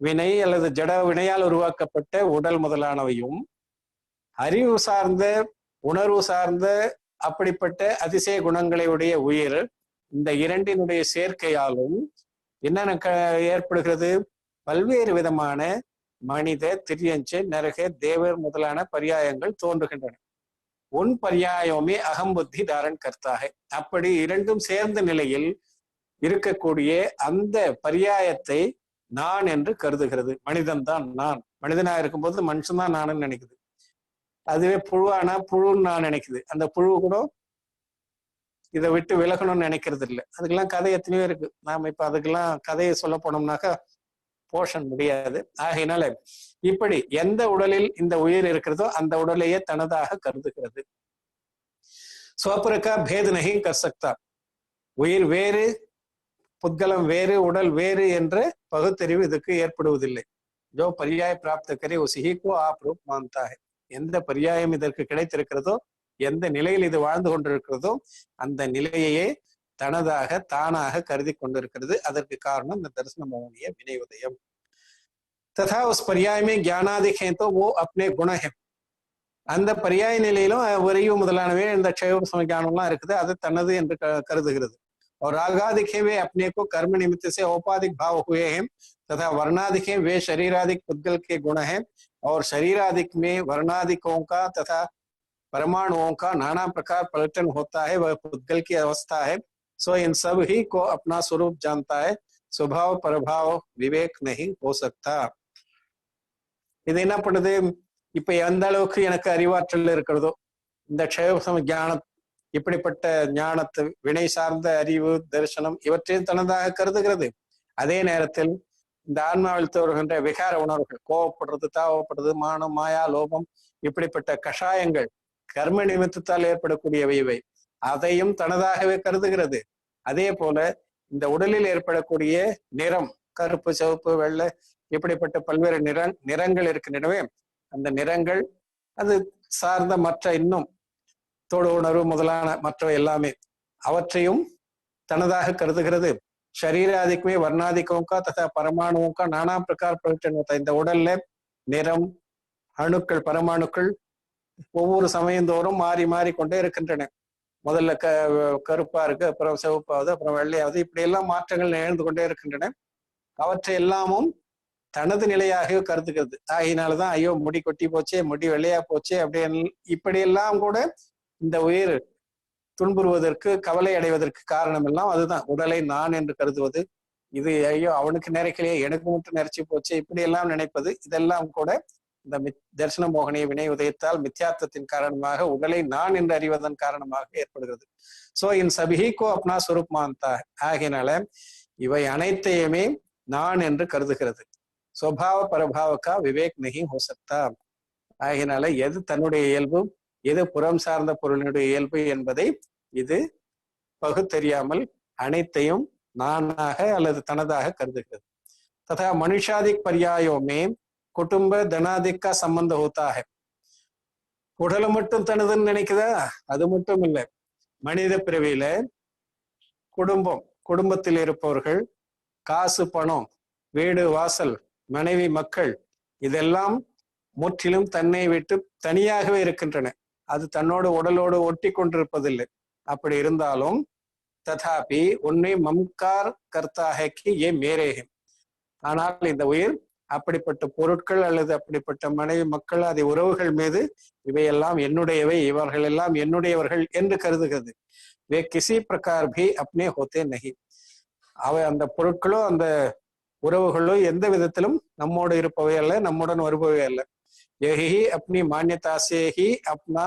வினை அல்லது ஜட வினையால் உருவாக்கப்பட்ட உடல் முதலானவையும் அறிவு சார்ந்த உணர்வு சார்ந்த அப்படிப்பட்ட அதிசய குணங்களை உடைய உயிர், இந்த இரண்டினுடைய சேர்க்கையாலும் என்னென்ன ஏற்படுகிறது? பல்வேறு விதமான மனித, திரியஞ்ச, நரக, தேவர் முதலான பரியாயங்கள் தோன்றுகின்றன. உன் பரியாயமே அகம்புத்தி தாரன் கர்த்தாக. அப்படி இரண்டும் சேர்ந்த நிலையில் இருக்கக்கூடிய அந்த பரியாயத்தை நான் என்று கருதுகிறது. மனிதன் தான் நான். மனிதனா இருக்கும்போது மனுஷன் தான் நானுன்னு நினைக்குது. அதுவே புழுவானா புழுன்னு நான் நினைக்குது. அந்த புழு கூட இதை விட்டு விலகணும்னு நினைக்கிறது இல்லை. அதுக்கெல்லாம் கதை எத்தனையோ இருக்கு. நாம இப்ப அதுக்கெல்லாம் கதையை சொல்ல போனோம்னாக்கா போஷன் முடியாது. ஆகையினால இப்படி எந்த உடலில் இந்த உயிர் இருக்கிறதோ அந்த உடலையே தனதாக கருதுகிறது. ஸ்வப்ரகா பேத் நஹி கர் சக்தா. உயிர் வேறு, புத்கலம் வேறு, உடல் வேறு என்ற பகுத்தறிவு இதுக்கு ஏற்படுவதில்லை. ஜோ பரியாய பிராப்த கரே உசிஹிகோ ஆப் ரூப் மான்தா ஹை. எந்த பரியாயம் இதற்கு கிடைத்திருக்கிறதோ, எந்த நிலையில் இது வாழ்ந்து கொண்டிருக்கிறதோ அந்த நிலையையே தனதாக தானாக கருதி கொண்டிருக்கிறது. அதற்கு காரணம் இந்த தரிசன மோகனிய வினை உதயம். तथा उस पर्याय में ज्ञानादिक है तो वो अपने गुण है. அந்த பரியாய நிலையிலும் அறிவு முதலானவே இந்த க்ஷய சமஞானம்லாம் இருக்குது, அது தனது என்று கருதுகிறது. और रागादिक है वे अपने को कर्म निमित्त से औपाधिक भाव हुए हैं तथा वर्णादिक है वे शरीरादिक पुद्गल के गुण हैं और शरीरादिक में वर्णादिकों का तथा परमाणुओं का नाना प्रकार पलटन होता है, वह पुद्गल की अवस्था है. सो इन सब ही को अपना स्वरूप जानता है. स्वभाव प्रभाव विवेक नहीं हो सकता. இது என்ன பண்ணுது? இப்ப எந்த அளவுக்கு எனக்கு அறிவாற்றல் இருக்கிறதோ, இந்த க்ஷயசம ஞானம், இப்படிப்பட்ட ஞானத்தை, வினை சார்ந்த அறிவு, தரிசனம் இவற்றையும் தனதாக கருதுகிறது. அதே நேரத்தில் இந்த ஆன்மாவில் தோறுகின்ற விகார உணர்வுகள், கோவப்படுறது, தாவப்படுறது, மானம், மாயா, லோபம், இப்படிப்பட்ட கஷாயங்கள் கர்ம நிமித்தத்தால் ஏற்படக்கூடியவை இவை, அதையும் தனதாகவே கருதுகிறது. அதே போல இந்த உடலில் ஏற்படக்கூடிய நிறம், கருப்பு, சிவப்பு, வெள்ளை, இப்படிப்பட்ட பல்வேறு நிறங்கள் இருக்கின்றனவே, அந்த நிறங்கள் அது சார்ந்த மற்ற இன்னும் தோடு உணர்வு முதலான மற்ற எல்லாமே அவற்றையும் தனதாக கருதுகிறது. शरीरादिक वर्णादिकों का तथा परमाणुओं का नाना प्रकार परिवर्तन होता है. இந்த உடல்ல நிறம், அணுக்கள், பரமாணுக்கள் ஒவ்வொரு சமயம் தோறும் மாறி மாறி கொண்டே இருக்கின்றன. முதல்ல கருப்பா இருக்கு, அப்புறம் சிவப்பாவது, அப்புறம் வெள்ளையாவது, இப்படி எல்லாம் மாற்றங்கள் நிகழ்ந்து கொண்டே இருக்கின்றன. அவற்றை எல்லாமும் தனது நிலையாக கருதுகிறது. ஆகினால்தான் ஐயோ முடி கொட்டி போச்சே, முடி வெள்ளையா போச்சே, அப்படி இப்படியெல்லாம் கூட இந்த உயிர் துன்புறுவதற்கு, கவலை அடைவதற்கு காரணம் எல்லாம் அதுதான். உடலை நான் என்று கருதுவது, இது ஐயோ அவனுக்கு நிறைக்கலையே, எனக்கு மட்டும் நிறைச்சி போச்சு, இப்படி எல்லாம் நினைப்பது, இதெல்லாம் கூட இந்த தரிசன மோகனிய வினை உதயத்தால் மித்யாத்வத்தின் காரணமாக உடலை நான் என்று அறிவதன் காரணமாக ஏற்படுகிறது. சோ இன் சபிஹிகோ அப்னா ஸ்வரூப் மான்தா. ஆகினால இவை அனைத்தையுமே நான் என்று கருதுகிறது. ஸ்வபாவ பரபாவக்கா விவேக் நஹி ஹோ சக்தா. ஆகினால எது தன்னுடைய இயல்பு, எது புறம் சார்ந்த பொருளினுடைய இயல்பு என்பதை இது பகுத்தறியாமல் அனைத்தையும் நானாக அல்லது தனதாக கருதுகிறது. तथा मनुष्यादिक पर्यायों में कुटुंब धनादिक का संबंध होता है. உடலை மட்டும் தனதுன்னு நினைக்குதா? அது மட்டும் இல்லை. மனித பிறவியில குடும்பம், குடும்பத்தில் இருப்பவர்கள், காசு, பணம், வீடு, வாசல், மனைவி, மக்கள், இதெல்லாம் முற்றிலும் தன்னை விட்டு தனியாகவே இருக்கின்றன. அது தன்னோடு உடலோடு ஒட்டி கொண்டிருப்பதில்லை. அப்படி இருந்தாலும் ததாபி உன்னை மம்கார் கர்த்தா ஹை கி ஏ மேரே ஹை. ஆனால் இந்த உயிர் அப்படிப்பட்ட பொருட்கள் அல்லது அப்படிப்பட்ட மனைவி, மக்கள், அதை உறவுகள் மீது இவையெல்லாம் என்னுடையவை, இவர்கள் எல்லாம் என்னுடையவர்கள் என்று கருதுகிறது. வே கிசி பிரகார் பி அப்னே ஹோத்தே நஹி. அவை அந்த பொருட்களோ அந்த உறவுகளோ எந்த விதத்திலும் நம்மோடு இருப்பவை அல்ல, நம்முடன் வருபவை அல்ல. यही अपनी मान्यता से ही अपना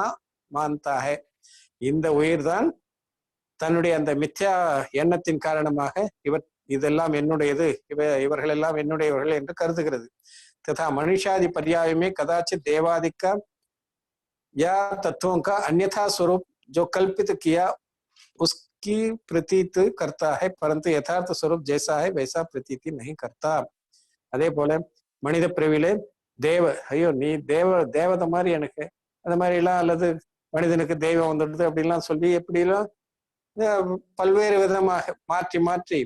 मानता है. இந்த உயிர் தான் தன்னுடைய அந்த மித்யா எண்ணத்தின் காரணமாக இதெல்லாம் என்னுடையது, இவர்கள் எல்லாம் என்னுடையவர்கள் என்று கருதுகிறது. तथा मनुष्यादि पर्याय में कदाचित देवादि का या तत्वों का अन्यथा स्वरूप जो कल्पित किया उसकी प्रतीत करता है, परंतु यथार्थ स्वरूप जैसा है वैसा प्रतीति नहीं करता. அதே போல மனித பிறவிலே தேவ ஐயோ நீ தேவதை மாதிரி எனக்கு அந்த மாதிரி எல்லாம், அல்லது மனிதனுக்கு தெய்வம் வந்துடுது அப்படிலாம் சொல்லி எப்படிலாம் பல்வேறு விதமாக மாற்றி மாற்றி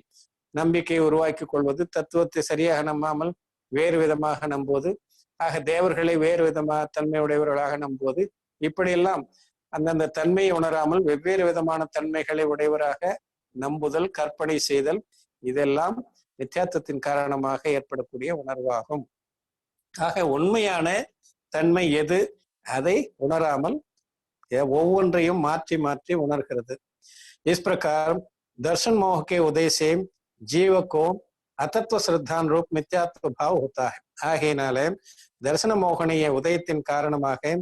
நம்பிக்கையை உருவாக்கி கொள்வது, தத்துவத்தை சரியாக நம்பாமல் வேறு விதமாக நம்புவது, ஆக தேவர்களை வேறு விதமாக தன்மையுடையவர்களாக நம்புவது, இப்படியெல்லாம் அந்தந்த தன்மையை உணராமல் வெவ்வேறு விதமான தன்மைகளை உடையவராக நம்புதல், கற்பனை செய்தல், இதெல்லாம் நித்தியாத்வத்தின் காரணமாக ஏற்படக்கூடிய உணர்வாகும். ஆக உண்மையான தன்மை எது, அதை உணராமல் ஒவ்வொன்றையும் மாற்றி மாற்றி உணர்கிறது. इस प्रकार दर्शन मोह के उदय से जीव को अतत्व श्रद्धान रूप मिथ्यात्व भाव होता है. ஆகையினாலே தர்சன மோகனிய உதயத்தின் காரணமாக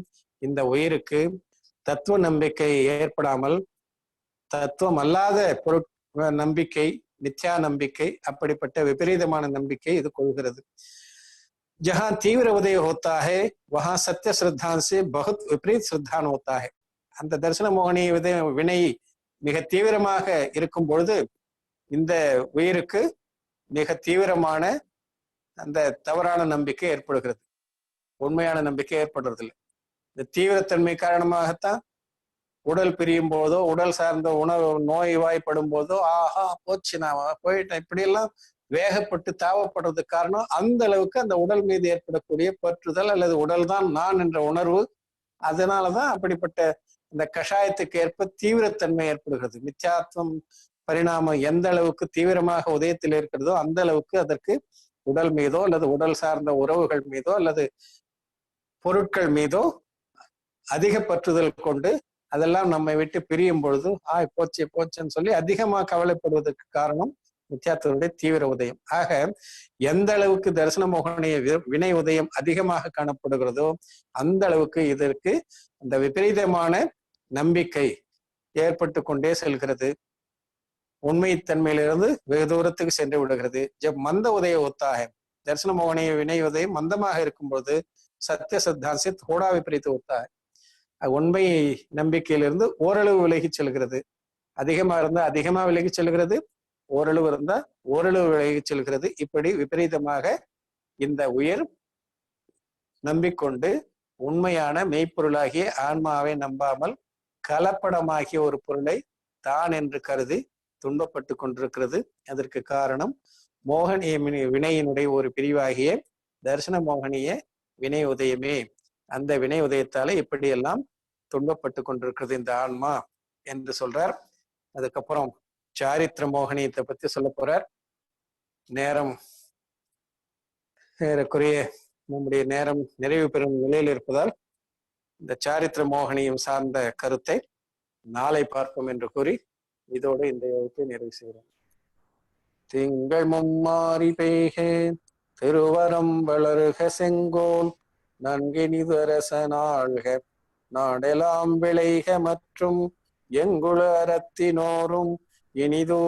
இந்த உயிருக்கு தத்துவ நம்பிக்கை ஏற்படாமல் தத்துவம் அல்லாத நம்பிக்கை, மித்யா நம்பிக்கை, அப்படிப்பட்ட விபரீதமான நம்பிக்கை இது கொள்கிறது. जहां तीव्र उदय होता है वहां सत्य श्रद्धान से बहुत विपरीत श्रद्धान होता है. அந்த தர்சன மோகனிய வினை மிக தீவிரமாக இருக்கும் பொழுது இந்த உயிருக்கு மிக தீவிரமான அந்த தவறான நம்பிக்கை ஏற்படுகிறது, உண்மையான நம்பிக்கை ஏற்படுறதில்லை. இந்த தீவிரத்தன்மை காரணமாகத்தான் உடல் பிரியும் போதோ, உடல் சார்ந்த உணவு நோய் வாய்ப்படும் போதோ, ஆஹா போச்சு நான் போயிட்டேன் இப்படியெல்லாம் வேகப்பட்டு தாவப்படுறதுக்கு காரணம் அந்த அளவுக்கு அந்த உடல் மீது ஏற்படக்கூடிய பற்றுதல் அல்லது உடல் தான் நான் என்ற உணர்வு. அதனாலதான் அப்படிப்பட்ட இந்த கஷாயத்துக்கு ஏற்ப தீவிரத்தன்மை ஏற்படுகிறது. மித்யாத்வம் பரிணாமம் எந்த அளவுக்கு தீவிரமாக உதயத்தில் இருக்கிறதோ அந்த அளவுக்கு அதற்கு உடல் மீதோ அல்லது உடல் சார்ந்த உறவுகள் மீதோ அல்லது பொருட்கள் மீதோ அதிக பற்றுதல் கொண்டு அதெல்லாம் நம்மை விட்டு பிரியும் பொழுது போச்சு போச்சுன்னு சொல்லி அதிகமாக கவலைப்படுவதற்கு காரணம் மித்யாத்வனுடைய தீவிர உதயம். ஆக எந்த அளவுக்கு தரிசன மோகனிய வினை உதயம் அதிகமாக காணப்படுகிறதோ அந்த அளவுக்கு இதற்கு அந்த விபரீதமான நம்பிக்கை ஏற்பட்டு கொண்டே செல்கிறது, உண்மைத்தன்மையிலிருந்து வெகு தூரத்துக்கு சென்று விடுகிறது. ஜப் மந்த உதய ஒத்தாக தரிசன மோகனிய வினை உதயம் மந்தமாக இருக்கும்போது சத்திய சித்தாந்த தோடா விபரீத ஒத்தாக உண்மை நம்பிக்கையிலிருந்து ஓரளவு விலகி செல்கிறது. அதிகமா இருந்தா அதிகமா விலகி செல்கிறது, ஓரளவு இருந்தா ஓரளவு விலகி செல்கிறது. இப்படி விபரீதமாக இந்த உயிர் நம்பிக்கொண்டு உண்மையான மெய்ப்பொருளாகிய ஆன்மாவை நம்பாமல் கலப்படமாகிய ஒரு பொருளை தான் என்று கருதி துன்பப்பட்டு கொண்டிருக்கிறது. அதற்கு காரணம் மோகனிய வினையினுடைய ஒரு பிரிவாகிய தரிசன மோகனிய வினை உதயமே. அந்த வினை உதயத்தால இப்படியெல்லாம் துன்பப்பட்டு கொண்டிருக்கிறது இந்த ஆன்மா என்று சொல்றார். அதுக்கப்புறம் சாரித்திர மோகனியத்தை பத்தி சொல்ல போறார். நேரம் ஏறக்குறைய நம்முடைய நேரம் நிறைவு பெறும் நிலையில் இருப்பதால் இந்த சாரித்திர மோகனியம் சார்ந்த கருத்தை நாளை பார்ப்போம் என்று கூறி இதோடு இந்த வகுப்பை நிறைவு செய்கிறோம். திங்கள் மும்மாறி பெய்க, திருவரம் வளருக செங்கோல், நன்கினிதரச நாள்க, நாடெல்லாம் விளைக மற்றும் எங்குள அறத்தினோரும் இனிதோ